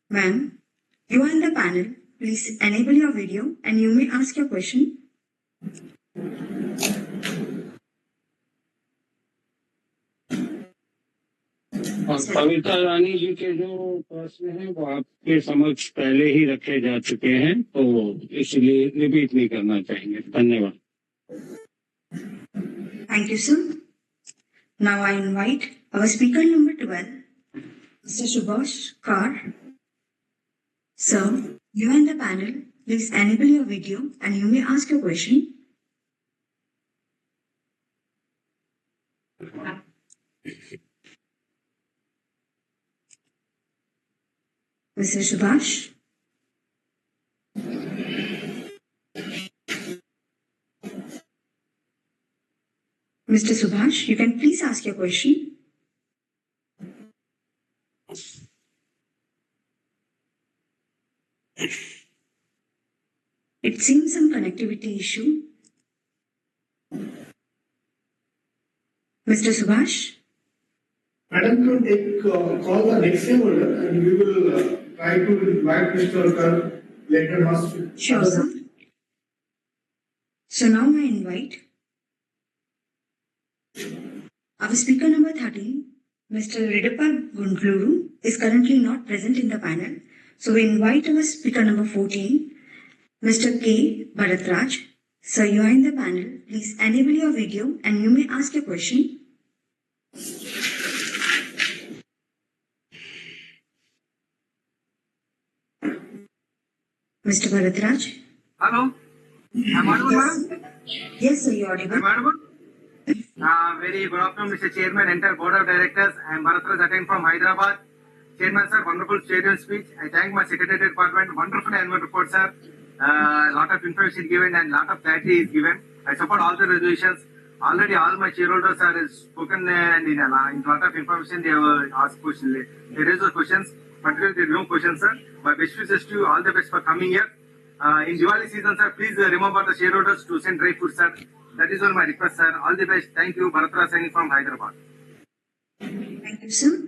Ma'am, you are in the panel. Please enable your video and you may ask your question. Savita Rani ji के जो प्रश्न हैं वो आपके समक्ष पहले ही रखे जा चुके हैं, तो इसलिए रिपीट नहीं करना चाहेंगे. धन्यवाद. Thank you, sir. Now I invite our speaker number 12, Mr. Subhash Kar. Sir, you are in the panel. Please enable your video and you may ask your question. Mr. Subhash? Mr. Subhash, you can please ask your question. It seems some connectivity issue. Mr. Subhash? Madam, to take call the next shareholder and we will try to invite Mr. Kar later on. Sure, sir. So now I invite our speaker number 13, Mr. Redappa Guntluru, is currently not present in the panel. So we invite our speaker number 14, Mr. K. Bharatraj. Sir, you are in the panel. Please enable your video and you may ask your question. Mr. Bharatraj? Hello? Am I audible, madam? Yes, sir, you are audible. Am I audible? Very good afternoon, Mr. Chairman, entire Board of Directors. I am Bharatraj attending from Hyderabad. Chairman, sir, wonderful chairman speech. I thank my Secretary Department. Wonderful annual report, sir. Lot of information given and lot of clarity is given. I support all the resolutions. Already all my shareholders are spoken and in lot of information they have asked questions. They raise the questions. Particularly there is no questions, sir. My best wishes to you. All the best for coming here. In Diwali season, sir, please remember the shareholders to send dry food, sir. That is all my request, sir. All the best. Thank you. Bharatraj Singh from Hyderabad. Thank you, sir.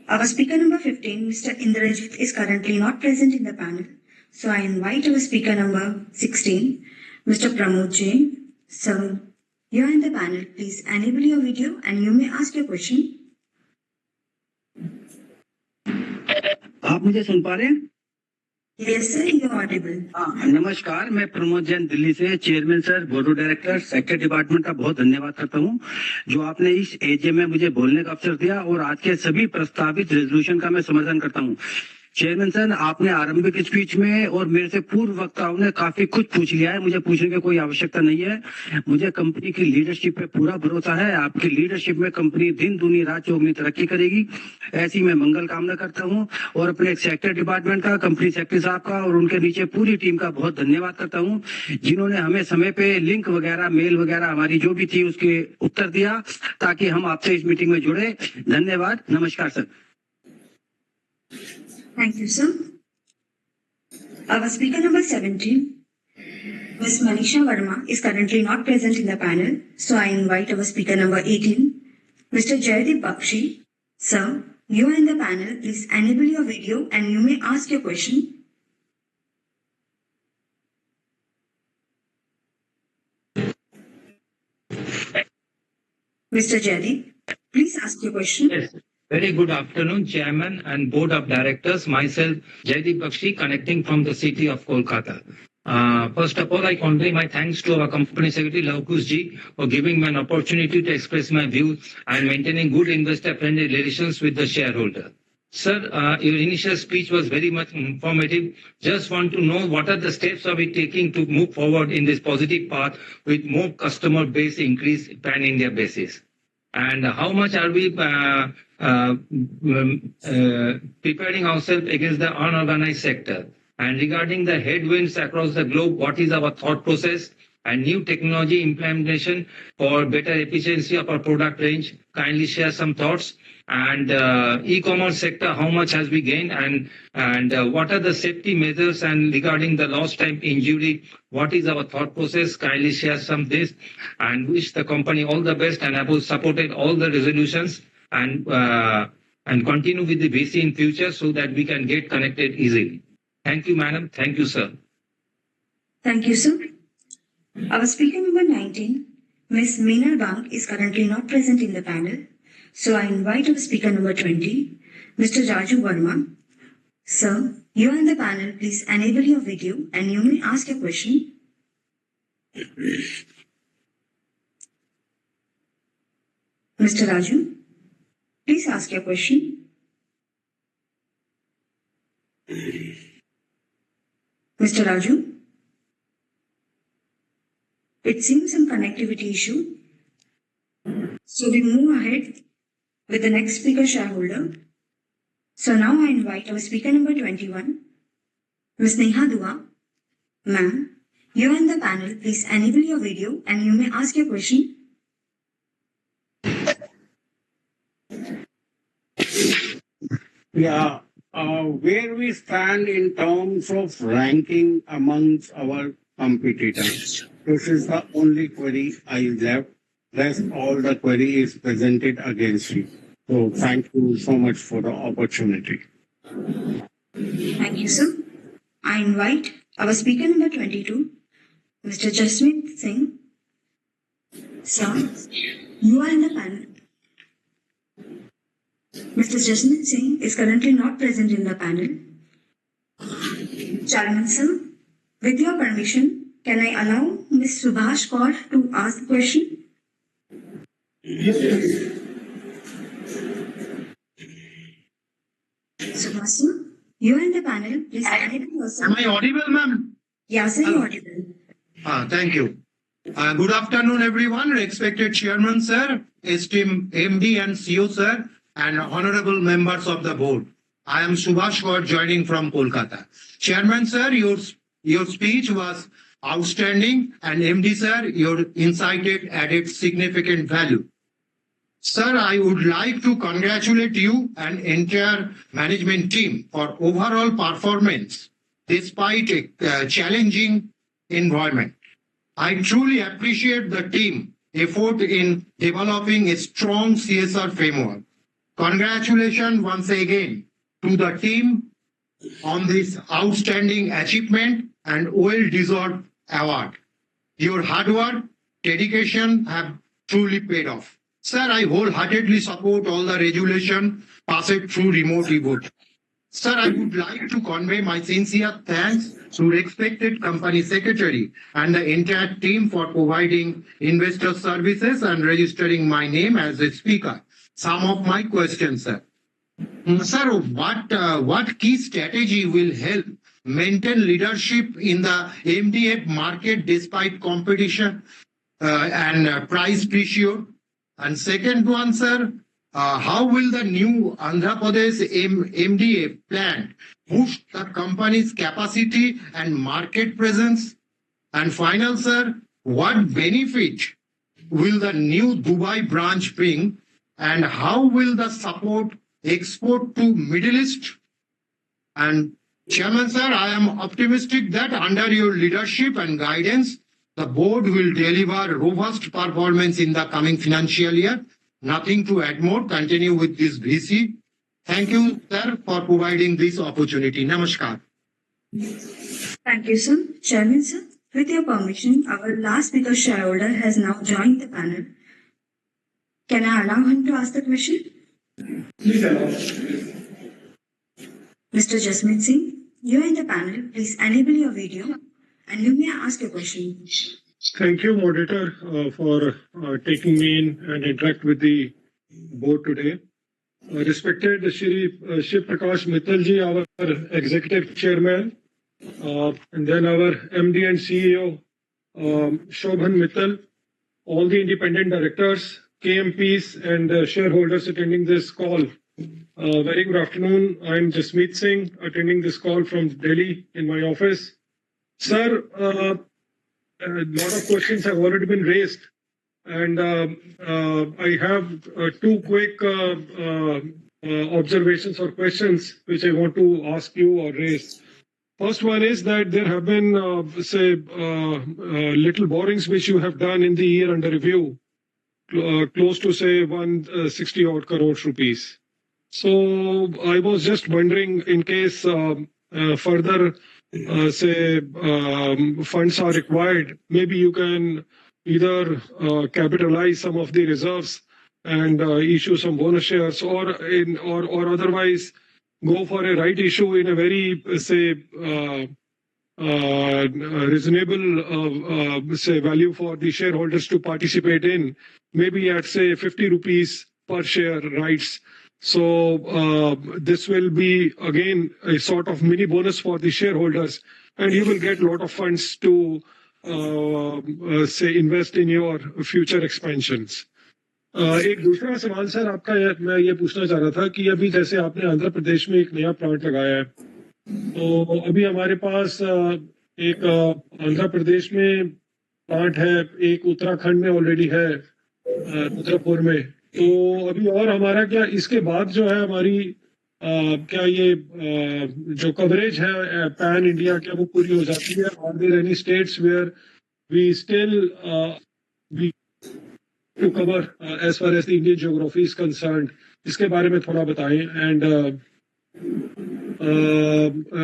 Our speaker number 15, Mr. Indrajit, is currently not present in the panel. So I invite our speaker number 16, Mr. Pramod Jain. Sir, you are in the panel. Please enable your video and you may ask your question. आप मुझे सुन पा रहे हैं? Yes, sir, you are audible. नमस्कार, मैं प्रमोद जैन दिल्ली से। Chairman sir, board of director, sector department का बहुत धन्यवाद करता हूं जो आपने इस एजीएम में मुझे बोलने का अवसर दिया और आज के सभी प्रस्तावित रेजोल्यूशन का मैं समर्थन करता हूं। चेयरमैन सर, आपने आरंभिक स्पीच में और मेरे से पूर्व वक्ताओं ने काफी कुछ पूछ लिया है, मुझे पूछने की कोई आवश्यकता नहीं है। मुझे कंपनी की लीडरशिप पे पूरा भरोसा है। आपकी लीडरशिप में कंपनी दिन दुनी रात चौगुनी तरक्की करेगी, ऐसी मैं मंगल कामना करता हूं। और अपने सेक्टर डिपार्टमेंट का, कंपनी सेक्रेटरी साहब का और उनके नीचे पूरी टीम का बहुत धन्यवाद करता हूं जिन्होंने हमें समय पे लिंक वगैरह, मेल वगैरह हमारी जो भी थी उसके उत्तर दिया ताकि हम आपसे इस मीटिंग में जुड़े। धन्यवाद, नमस्कार sir. Thank you, sir. Our speaker number 17, Ms. Manisha Verma, is currently not present in the panel, so I invite our speaker number 18, Mr. Jaydeep Bakshi. Sir, you are in the panel. Please enable your video and you may ask your question. Mr. Jaydeep, please ask your question. Yes. Very good afternoon, Chairman and Board of Directors. Myself, Jaydeep Bakshi, connecting from the city of Kolkata. First of all, I convey my thanks to our Company Secretary, Laukus ji, for giving me an opportunity to express my views and maintaining good investor-friendly relations with the shareholder. Sir, your initial speech was very much informative. Just want to know what are the steps are we taking to move forward in this positive path with more customer base increase pan-India basis? And how much are we preparing ourselves against the unorganized sector? And regarding the headwinds across the globe, what is our thought process and new technology implementation for better efficiency of our product range? Kindly share some thoughts. And e-commerce sector, how much has we gained, and what are the safety measures? And regarding the lost time injury, what is our thought process? Kindly share some this, and wish the company all the best, and have supported all the resolutions, and continue with the VC in future so that we can get connected easily. Thank you, madam. Thank you, sir. Thank you, sir. Our speaker number 19, Ms. Meenal Bank, is currently not present in the panel. So I invite our speaker number 20, Mr. Raju Verma. Sir, you are in the panel. Please enable your video and you may ask your question. Mr. Raju, please ask your question. Mr. Raju, it seems some connectivity issue. So we move ahead with the next speaker shareholder. So now I invite our speaker number 21, Ms. Neha Dua. Ma'am, you are in the panel. Please enable your video and you may ask your question. Yeah, where we stand in terms of ranking amongst our competitors. This is the only query I left. Rest all the query is presented against you. So thank you so much for the opportunity. Thank you, sir. I invite our speaker number 22, Mr. Jasmeet Singh. Sir, you are in the panel. Mr. Jasmeet Singh is currently not present in the panel. Chairman, sir, with your permission, can I allow Ms. Subhash Kaur to ask the question? Yes, please. Subhash, sir, you are in the panel. Please enable yourself. Am I audible, ma'am? Yes, sir, you are audible. Thank you. Good afternoon, everyone. Respected Chairman, sir, esteemed MD and CEO, sir, and honorable members of the board. I am Subhash Kaur joining from Kolkata. Chairman, sir, your speech was outstanding, and MD, sir, your insight added significant value. Sir, I would like to congratulate you and entire management team for overall performance despite a challenging environment. I truly appreciate the team effort in developing a strong CSR framework. Congratulations once again to the team on this outstanding achievement and well-deserved award. Your hard work, dedication have truly paid off. Sir, I wholeheartedly support all the resolution passed through remote vote. Sir, I would like to convey my sincere thanks to respected company secretary and the entire team for providing investor services and registering my name as a speaker. Some of my questions, sir. Sir, what key strategy will help maintain leadership in the MDF market despite competition and price pressure? And second one, sir, how will the new Andhra Pradesh MDF plant boost the company's capacity and market presence? And final, sir, what benefit will the new Dubai branch bring, and how will the support export to Middle East? And Chairman, sir, I am optimistic that under your leadership and guidance, the board will deliver robust performance in the coming financial year. Nothing to add more. Continue with this VC. Thank you, sir, for providing this opportunity. Namaskar. Thank you, sir. Chairman, sir, with your permission, our last speaker shareholder has now joined the panel. Can I allow him to ask the question? Please allow. Mr. Jasmeet Singh, you are in the panel. Please enable your video and you may ask your question. Thank you, moderator, for taking me in and interact with the board today. Respected Shri Shiv Prakash Mittal ji, our executive chairman, and then our MD and CEO, Shobhan Mittal, all the independent directors, KMPs, and shareholders attending this call. Very good afternoon. I'm Jasmeet Singh, attending this call from Delhi in my office. Sir, a lot of questions have already been raised, and I have two quick observations or questions which I want to ask you or raise. First one is that there have been, little borrowings which you have done in the year under review, close to, say, 160 odd crores rupees. So I was just wondering, in case further funds are required, maybe you can either capitalize some of the reserves and issue some bonus shares, or otherwise go for a right issue in a very reasonable value for the shareholders to participate in, maybe at, say, 50 rupees per share rights. So this will be again a sort of mini bonus for the shareholders, and you will get a lot of funds to invest in your future expansions. एक दूसरा सवाल sir आपका मैं ये पूछना चाह रहा था कि अभी जैसे आपने आंध्र प्रदेश में एक नया प्लांट लगाया है, तो अभी हमारे पास एक आंध्र प्रदेश में प्लांट है, एक उत्तराखंड में ऑलरेडी है, रुद्रपुर में, तो अभी और हमारा क्या इसके बाद जो है हमारी क्या ये जो कवरेज है पैन इंडिया क्या वो पूरी हो जाती है? Are there any states where we still we to cover as far as the Indian geography is concerned? इसके बारे में थोड़ा बताएं. एंड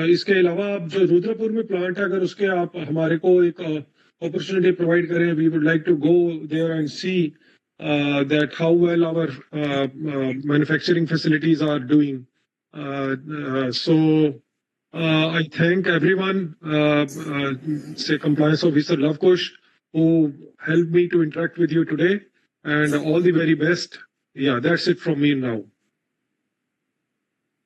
इसके अलावा आप जो रुद्रपुर में प्लांट है, अगर उसके आप हमारे को एक अपॉर्चुनिटी प्रोवाइड करें, we would like to go there and see that how well our manufacturing facilities are doing. So I thank everyone, say Compliance Officer Lavkush, who helped me to interact with you today, and all the very best. Yeah, that's it from me now.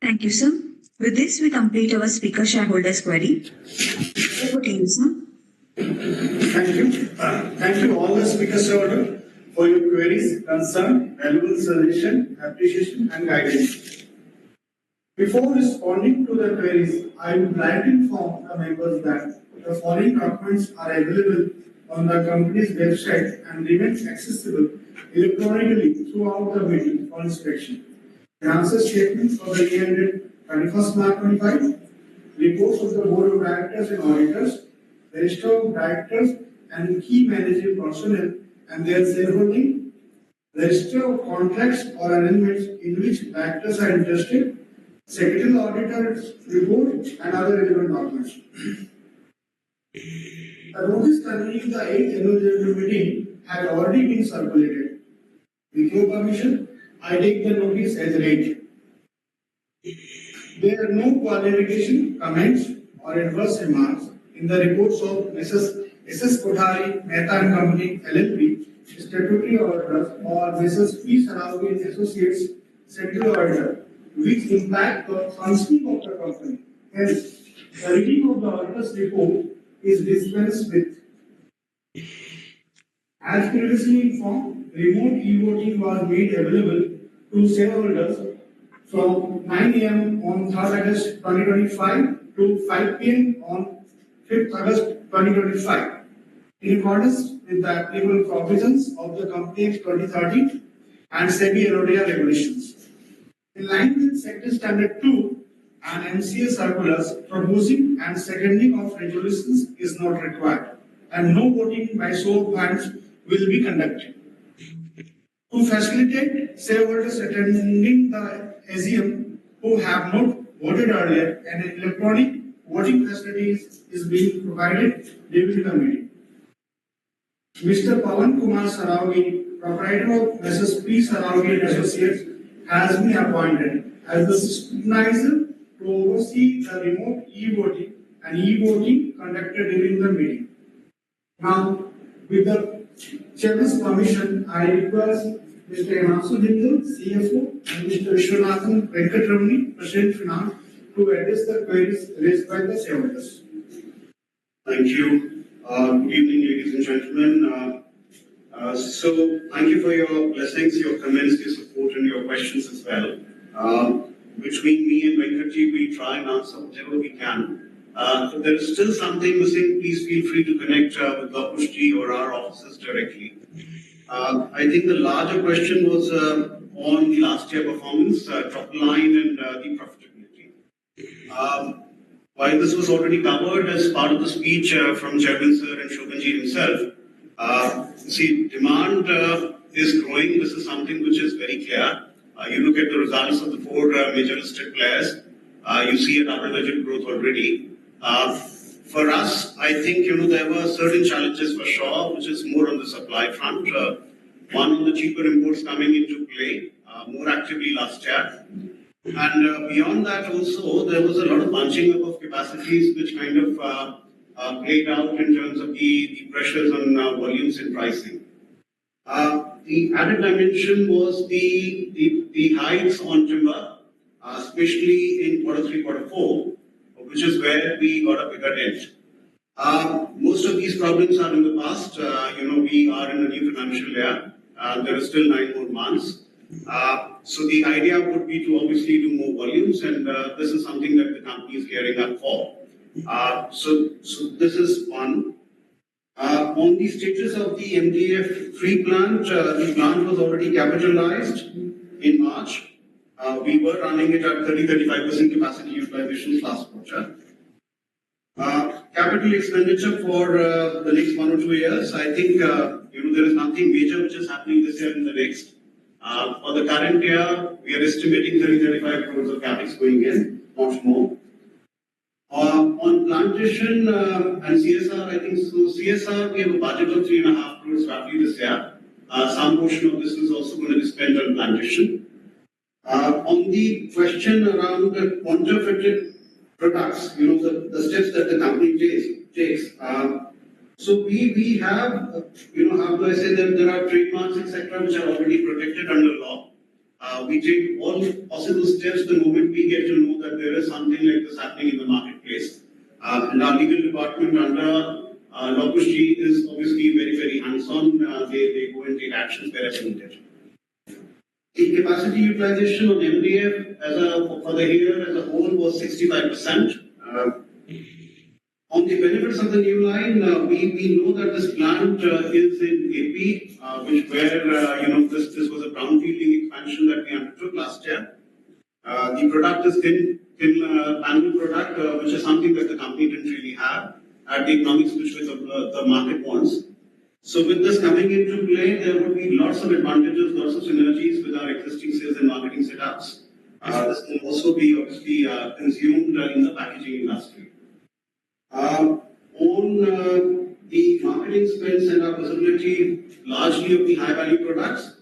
Thank you, sir. With this, we complete our speaker shareholders query. Over to you, sir. Thank you. Thank you all the speaker shareholders for your queries, concern, valuable suggestion, appreciation, and guidance. Before responding to the queries, I would like to inform the members that the following documents are available on the company's website and remain accessible electronically throughout the meeting for inspection. The answer statement for the year ended 31st March 25, reports of the Board of Directors and Auditors, register of directors and key managing personnel and their shareholding, register of contracts or arrangements in which directors are interested, secretarial auditor's report, and other relevant documents. A notice convening the 8th annual general meeting has already been circulated. With your permission, I take the notice as read. There are no qualification, comments, or adverse remarks in the reports of Mrs. S.S. Kothari, Mehta and Company, LLP, statutory auditors, or Mrs. P. Saraogi and Associates, statutory auditor, which impact the functioning of the company. Hence, the reading of the auditor's report is dispensed with. As previously informed, remote e-voting was made available to shareholders from 9 a.m. on 3rd August 2025 to 5 p.m. on 5th August 2025, in accordance with the applicable provisions of the Company Act 2013 and SEBI Erodia regulations. In line with Sector Standard 2 and MCA circulars, proposing and seconding of resolutions is not required, and no voting by show of hands will be conducted. To facilitate shareholders attending the AGM who have not voted earlier, an electronic voting facility is being provided during the meeting. Mr. Pawan Kumar Saraogi, proprietor of Mrs. P. Saraogi and Associates, has been appointed as the scrutinizer to oversee the remote e-voting and e-voting conducted during the meeting. Now, with the Chairman's permission, I request Mr. Himanshu Jindal, CFO, and Mr. Vishwanathan Venkatramani, President Finance, to address the queries raised by the shareholders. Thank you. Good evening, ladies and gentlemen. So, thank you for your blessings, your comments, your support, and your questions as well. Between me and Venkatji, we try and answer whatever we can. If there is still something missing, please feel free to connect with Lokushji or our officers directly. I think the larger question was on the last year performance, top line and the profitability. While this was already covered as part of the speech from Chairman Sir and Shobhanji himself, see, demand is growing. This is something which is very clear. You look at the results of the four major listed players, you see a double-digit growth already. For us, I think there were certain challenges for sure, which is more on the supply front. One on the cheaper imports coming into play more actively last year. And beyond that also, there was a lot of bunching up of capacities which kind of played out in terms of the pressures on volumes and pricing. The added dimension was the hikes on timber, especially in Q3, Q4, which is where we got a bigger dent. Most of these problems are in the past. We are in a new financial year. There are still 9 more months. So the idea would be to obviously do more volumes, and this is something that the company is gearing up for. So this is one. On the status of the MDF-free plant, the plant was already capitalized in March. We were running it at 30-35% capacity utilization last quarter. Capital expenditure for the next 1 or 2 years, I think there is nothing major which is happening this year and the next. For the current year, we are estimating 30-35 crores of capex going in, not more. On plantation and CSR, I think so. CSR, we have a budget of 3.5 crores roughly this year. Some portion of this is also going to be spent on plantation. On the question around the counterfeited products, the steps that the company takes. So we have, how do I say that there are trademarks, etc., which are already protected under law. We take all possible steps the moment we get to know that there is something like this happening in the marketplace. And our legal department under Lokushji is obviously very, very hands-on. They go and take actions wherever needed. The capacity utilization on MDF for the year as a whole was 65%. On the benefits of the new line, we know that this plant is in AP, this was a brownfielding expansion that we undertook last year. The product is thin panel product, which is something that the company didn't really have at the economics which the market wants. So with this coming into play, there would be lots of advantages, lots of synergies with our existing sales and marketing setups. This can also be obviously consumed in the packaging industry. On the marketing spends and our visibility largely of the high value products.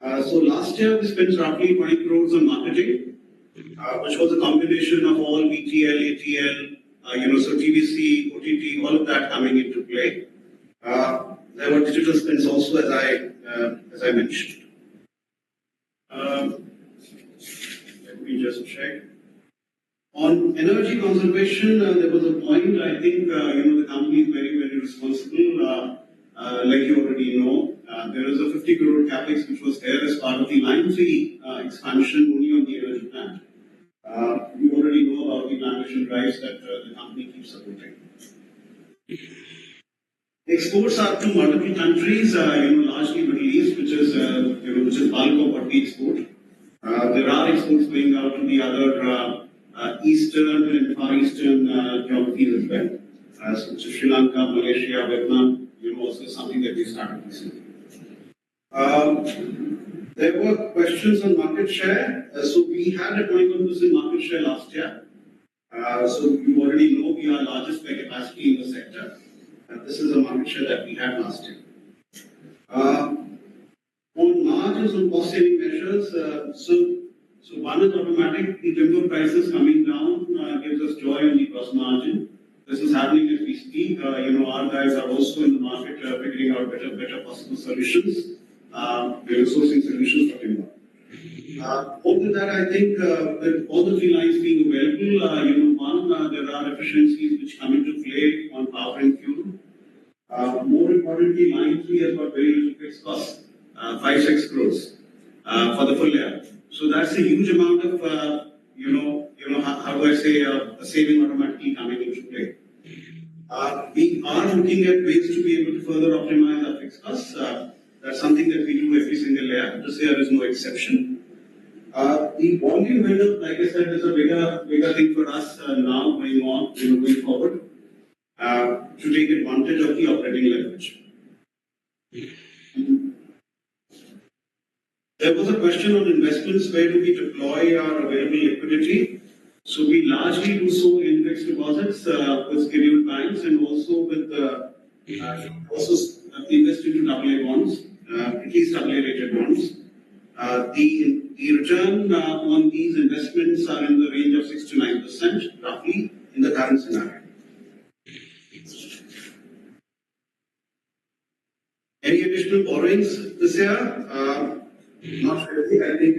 So last year we spent roughly 20 crores on marketing. which was a combination of all VTL, ATL, so TVC, OTT, all of that coming into play. There were digital spends also, as I mentioned. Let me just check. On energy conservation, there was a point. I think the company is very, very responsible. Like you already know, there is a 50 crore capex which was there as part of the Line 3 expansion only on the energy plant. You already know about the plantation drives that the company keeps supporting. Exports are to multiple countries, largely Middle East, which is bulk of what we export. There are exports going out to the other eastern and far eastern geographies as well, such as Sri Lanka, Malaysia, Vietnam. Also something that we started recently. There were questions on market share. So we had a 21% market share last year. So you already know we are largest by capacity in the sector. This is the market share that we had last year. On margins on cost saving measures, so one is automatic. The timber prices coming down gives us joy on the gross margin. This is happening as we speak. Our guys are also in the market figuring out better possible solutions, sourcing solutions for timber. Over that, I think with all the 3 lines being available, there are efficiencies which come into play on power and fuel. More importantly, line 3 has got very little fixed cost, 5-6 crores for the full year. So that's a huge amount of, how do I say, a saving automatically coming into play. We are looking at ways to be able to further optimize our fixed costs. That's something that we do every single year. This year is no exception. The volume build-up, like I said, is a bigger thing for us now going forward, to take advantage of the operating leverage. There was a question on investments. Where do we deploy our available liquidity? So we largely do so in fixed deposits with scheduled banks and also with invest into AA bonds, at least AA rated bonds. The return on these investments are in the range of 6 to 9% roughly in the current scenario. Any additional borrowings this year? Not really. I think,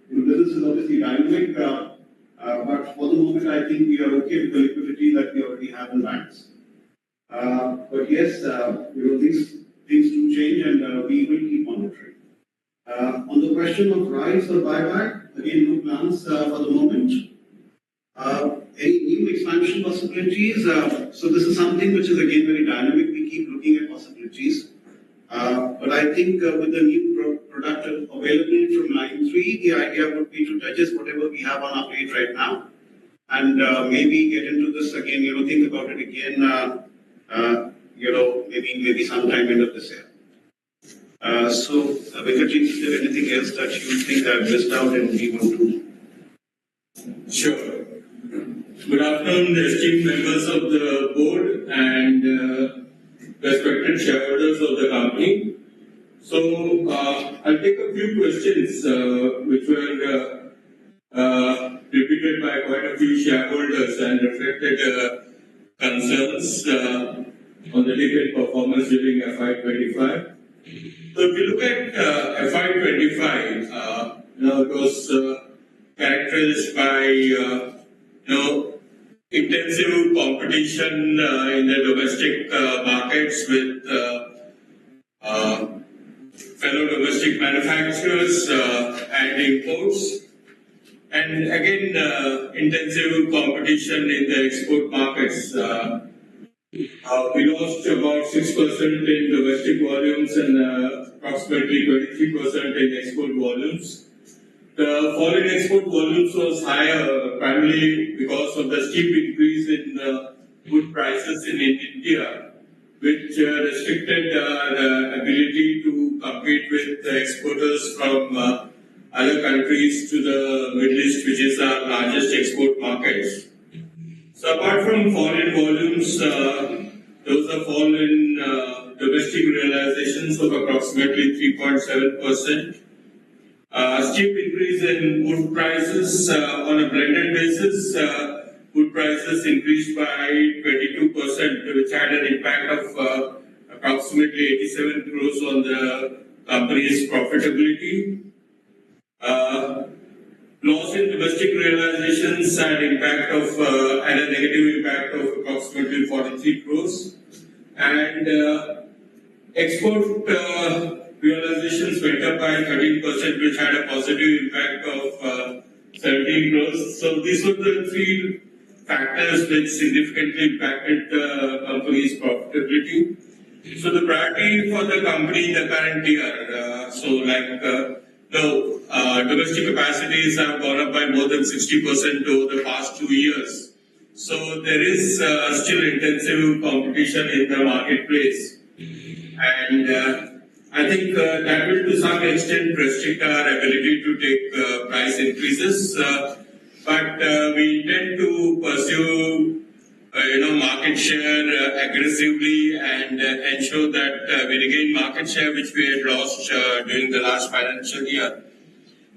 business is obviously dynamic, but for the moment, I think we are okay with the liquidity that we already have in banks. But yes, things do change and we will keep monitoring. On the question of rights or buyback, again, no plans for the moment. Any new expansion possibilities? So this is something which is again very dynamic. We keep looking at possibilities. But I think with the new product available from line 3, the idea would be to digest whatever we have on our plate right now and maybe get into this again, think about it again, maybe sometime end of this year. So, Venkatesh, is there anything else that you think I've missed out and we want to? Sure. Good afternoon, esteemed members of the board and respected shareholders of the company. So, I'll take a few questions which were repeated by quite a few shareholders and reflected concerns on the detailed performance during FY25. So, if you look at FY25, it was characterized by intensive competition in the domestic markets with fellow domestic manufacturers and imports, and again intensive competition in the export markets. We lost about 6% in domestic volumes and approximately 23% in export volumes. The fall in export volumes was higher primarily because of the steep increase in wood prices in India, which restricted our ability to compete with the exporters from other countries to the Middle East, which is our largest export market. So apart from fall in volumes, there was a fall in domestic realizations of approximately 3.7%. Steep increase in wood prices on a blended basis. Wood prices increased by 22%, which had an impact of approximately 87 crores on the company's profitability. Loss in domestic realizations had a negative impact of approximately 43 crores, and export realizations went up by 13%, which had a positive impact of 17 crores. So these were the three factors which significantly impacted the company's profitability. So the priority for the company in the current year, domestic capacities have gone up by more than 60% over the past 2 years. So there is still intensive competition in the marketplace. And I think that will to some extent restrict our ability to take price increases. But we intend to pursue market share aggressively and ensure that we regain market share which we had lost during the last financial year.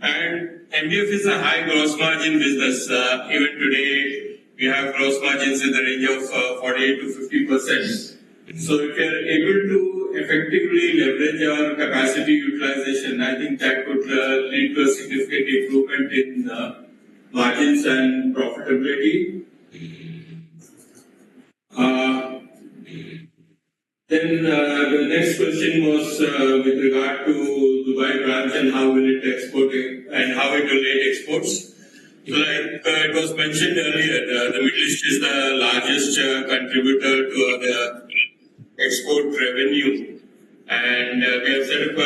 And MDF is a high gross margin business. Even today, we have gross margins in the range of 48 to 50%. So if we are able to effectively leverage our capacity utilization, I think that could lead to a significant improvement in margins and profitability. Then the next question was with regard to Dubai branch and how will it export and how it will aid exports. So like it was mentioned earlier, the Middle East is the largest contributor to the export revenue, and we have set up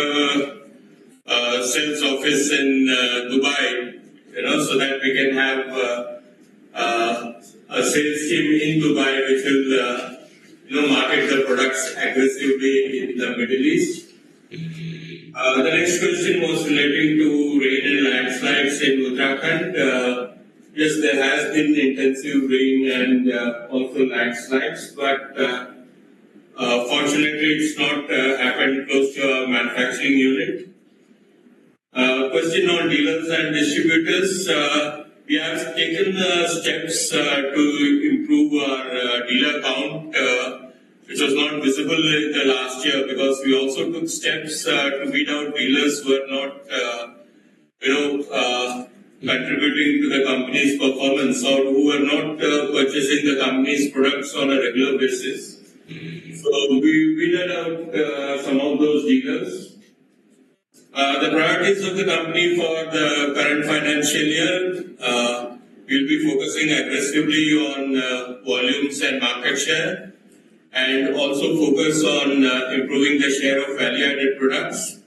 a sales office in Dubai, so that we can have a sales team in Dubai which will market the products aggressively in the Middle East. The next question was relating to rain and landslides in Uttarakhand. Yes, there has been intensive rain and also landslides, but fortunately it's not happened close to our manufacturing unit. Question on dealers and distributors. We have taken steps to improve our dealer count, which was not visible in the last year, because we also took steps to weed out dealers who are not, contributing to the company's performance or who are not purchasing the company's products on a regular basis. So we weeded out some of those dealers. The priorities of the company for the current financial year, we'll be focusing aggressively on volumes and market share, and also focus on improving the share of value-added products.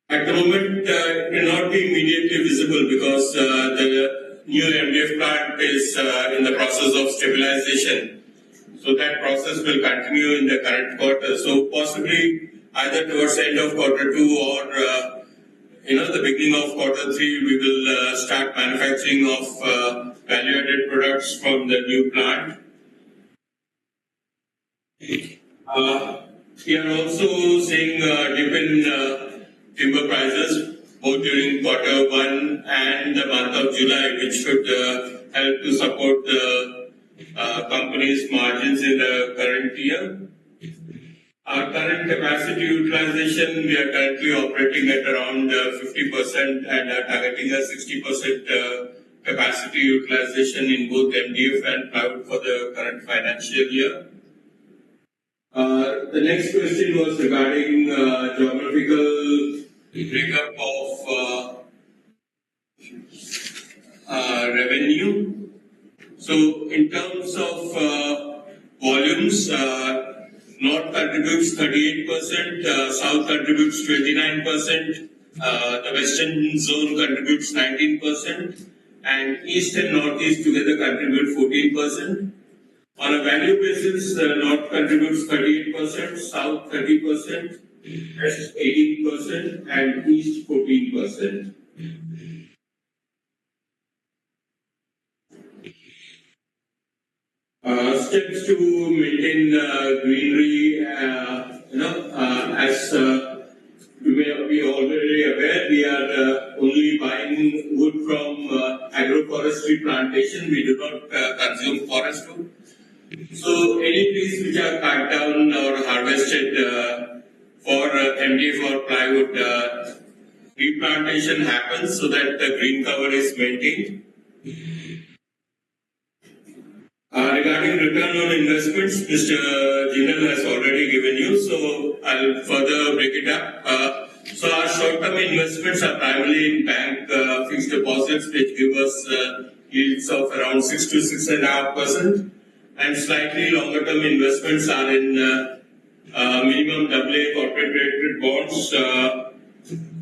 At the moment, it may not be immediately visible because the new MDF plant is in the process of stabilization. So that process will continue in the current quarter. So possibly either towards the end of quarter 2 or the beginning of quarter 3, we will start manufacturing of value-added products from the new plant. We are also seeing a dip in timber prices both during quarter 1 and the month of July, which should help to support the company's margins in the current year. Our current capacity utilization, we are currently operating at around 50% and are targeting a 60% capacity utilization in both MDF and plywood for the current financial year. The next question was regarding geographical breakup of revenue. So in terms of volumes, North contributes 38%, South contributes 29%, the Western zone contributes 19%, and East and Northeast together contribute 14%. On a value basis, North contributes 38%, South 30%, West 18%, and East 14%. Steps to maintain greenery, as we may be already aware, we are plantation. We do not consume forest wood. So any trees which are cut down or harvested for MDF or plywood, replantation happens so that the green cover is maintained. Regarding return on investments, Mr. Jinal has already given you, so I'll further break it up. So our short-term investments are primarily in bank fixed deposits, which give us yields of around 6 to 6.5%, and slightly longer-term investments are in minimum AA corporate rated bonds,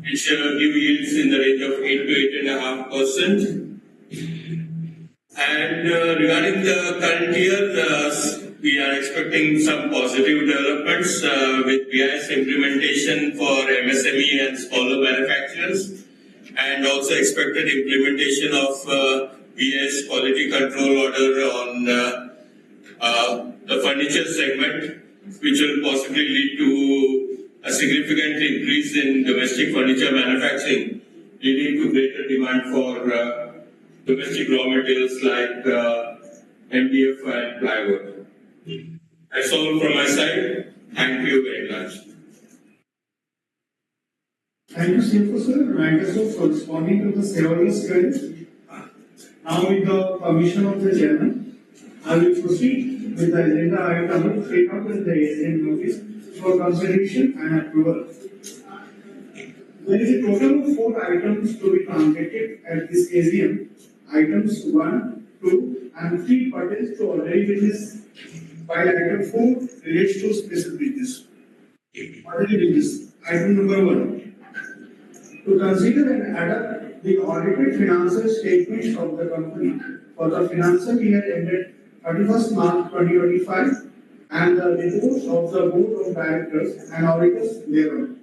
which give yields in the range of 8 to 8.5%. And regarding the current year, we are expecting some positive developments with BIS implementation for MSME and smaller manufacturers, and also expected implementation of BIS quality control order on the furniture segment, which will possibly lead to a significant increase in domestic furniture manufacturing, leading to greater demand for domestic raw materials like MDF and plywood. That's all from my side. Thank you very much. Thank you, CFO sir. Thank you sir for responding to the shareholders' queries. Now, with the permission of the chairman, I will proceed with the agenda item 3 out in the AGM notice for consideration and approval. There is a total of 4 items to be transacted at this AGM. Items 1, 2, and 3 pertains to ordinary business, while item 4 relates to special business. Ordinary business. Item number 1. To consider and adopt the audited financial statements of the company for the financial year ended 31st March 2025 and the reports of the Board of Directors and auditors thereon.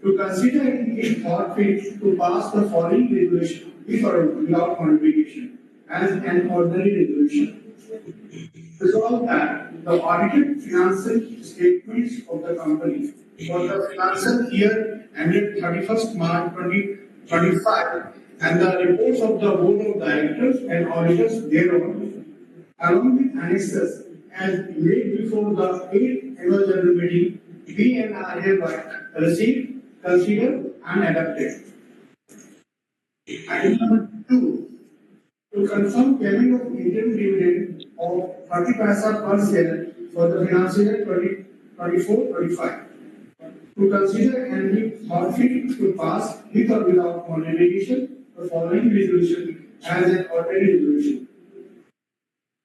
To consider and if thought fit to pass the following resolution without modification as an ordinary resolution. Resolve that the audited financial statements of the company for the financial year ended 31st March 2025 and the reports of the Board of Directors and auditors thereon, along with annexes as laid before the 8th annual general meeting, be and are hereby received, considered, and adopted. Item number 2. To confirm payment of interim dividend of 30 paisa per share for the financial year 2024-25. To consider and if thought fit to pass with or without modification the following resolution as an ordinary resolution.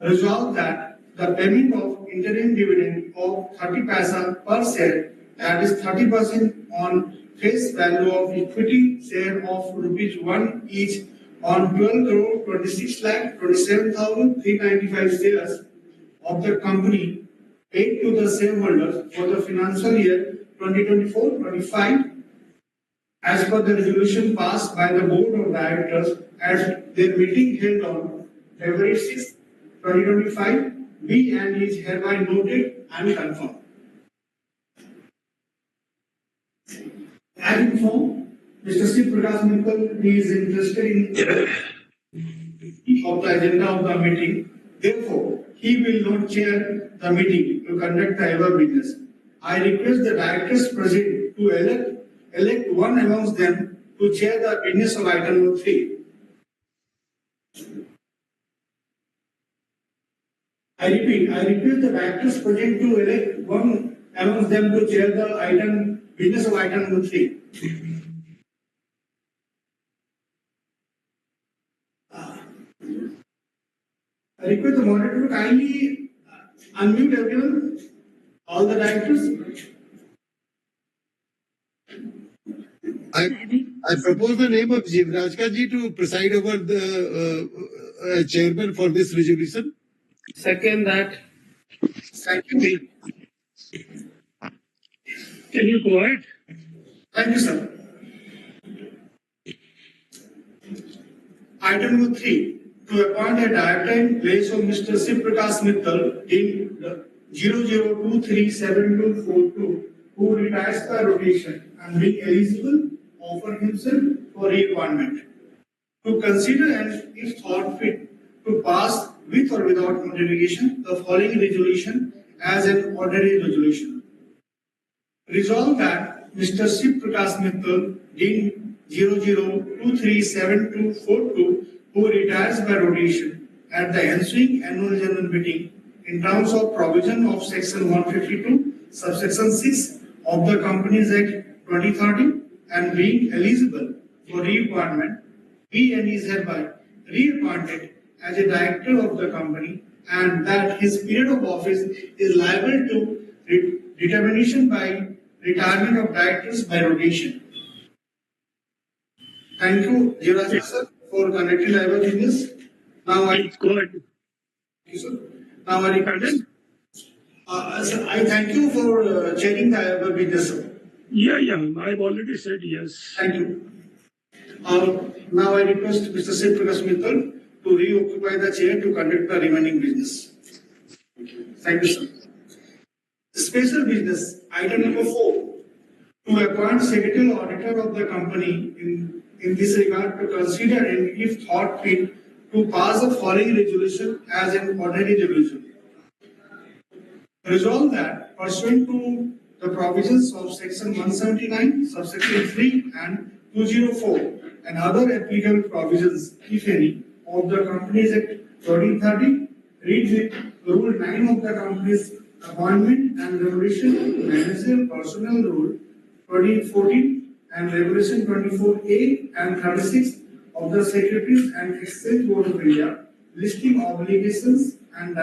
Resolve that the payment of interim dividend of 30 paisa per share, that is 30% on face value of equity share of rupees 1 each on 12,26,27,395 shares of the company paid to the shareholders for the financial year 2024-25 as per the resolution passed by the Board of Directors at their meeting held on February 6, 2025, be and is hereby noted and confirmed. As informed, Mr. C. Prakash Mittal is interested in of the agenda of the meeting. Therefore, he will not chair the meeting to conduct the above business. I request the directors present to elect one amongst them to chair the business of item number 3. I repeat, I request the directors present to elect one amongst them to chair the business of item number 3. I request the moderator to kindly unmute everyone, all the directors. I propose the name of Jivrajka ji to preside over the chairman for this resolution. Second that. Second. Can you go ahead? Thank you, sir. Item number 3. To appoint a director in place of Mr. C. Prakash Mittal in 00237242 who retires by rotation and being eligible offer himself for reappointment. To consider and if thought fit to pass with or without modification the following resolution as an ordinary resolution. Resolve that Mr. Shiv Prakash Mittal, Dean 00237242, who retires by rotation at the ensuing annual general meeting in terms of provision of Section 152, subsection 6 of the Companies Act 2013, and being eligible for reappointment, he and is hereby reappointed as a director of the company, and that his period of office is liable to determination by retirement of directors by rotation. Thank you, Jiraj sir, for conducting our business. Now I good. Thank you, sir. Now I request. Sir, I thank you for chairing the our business, sir. Yeah, I've already said yes. Thank you. Now I request Mr. Shiv Prakash Mittal to reoccupy the chair to conduct the remaining business. Thank you, sir. Special business, item number 4, to appoint secretarial auditor of the company in this regard to consider and if thought fit to pass the following resolution as an ordinary resolution. Resolve that pursuant to the provisions of section 179, subsection 3 and 204 and other applicable provisions, if any, of the Companies Act 2013, read with Rule 9 of the Companies Appointment and Regulation Managerial Personnel Rule 2014 and Regulation 24A and 36 of the Securities and Exchange Board of India, listing obligations and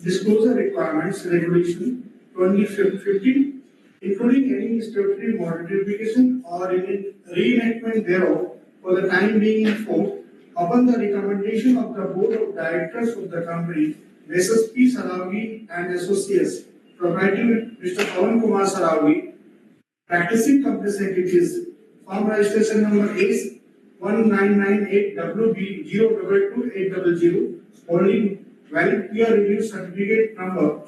disclosure requirements regulation 2015, including any statutory modification or reenactment thereof for the time being in force, upon the recommendation of the Board of Directors of the company, Messrs. P. Saraogi and Associates, Proprietor Mr. Pawan Kumar Saraogi, practicing company secretaries, firm registration number is 1998WB022800, holding valid peer review certificate number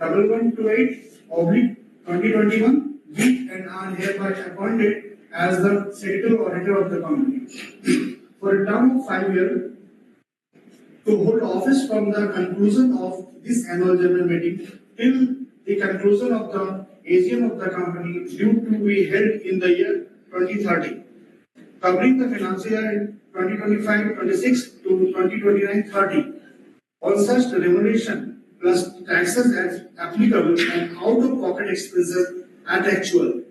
1128/2021, be and are hereby appointed as the secretarial auditor of the company for a term of 5 years to hold office from the conclusion of this annual general meeting till the conclusion of the AGM of the company due to be held in the year 2030, covering the financial year 2025-26 to 2029-30. On such remuneration plus taxes as applicable and out-of-pocket expenses at actual,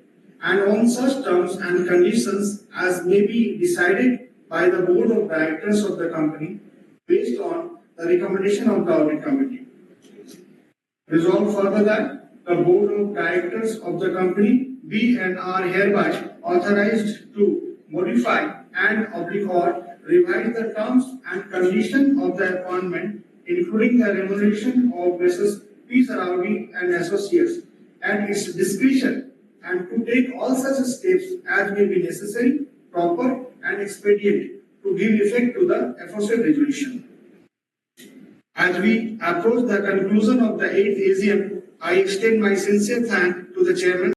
and on such terms and conditions as may be decided by the Board of Directors of the company based on the recommendation of the Audit Committee. Resolve further that the Board of Directors of the company be and are hereby authorized to modify and or revise the terms and conditions of the appointment, including the remuneration of Messrs. P. Saraogi and Associates at its discretion, and to take all such steps as may be necessary, proper and expedient to give effect to the aforesaid resolution. As we approach the conclusion of the 8th AGM, I extend my sincere thanks to the Chairman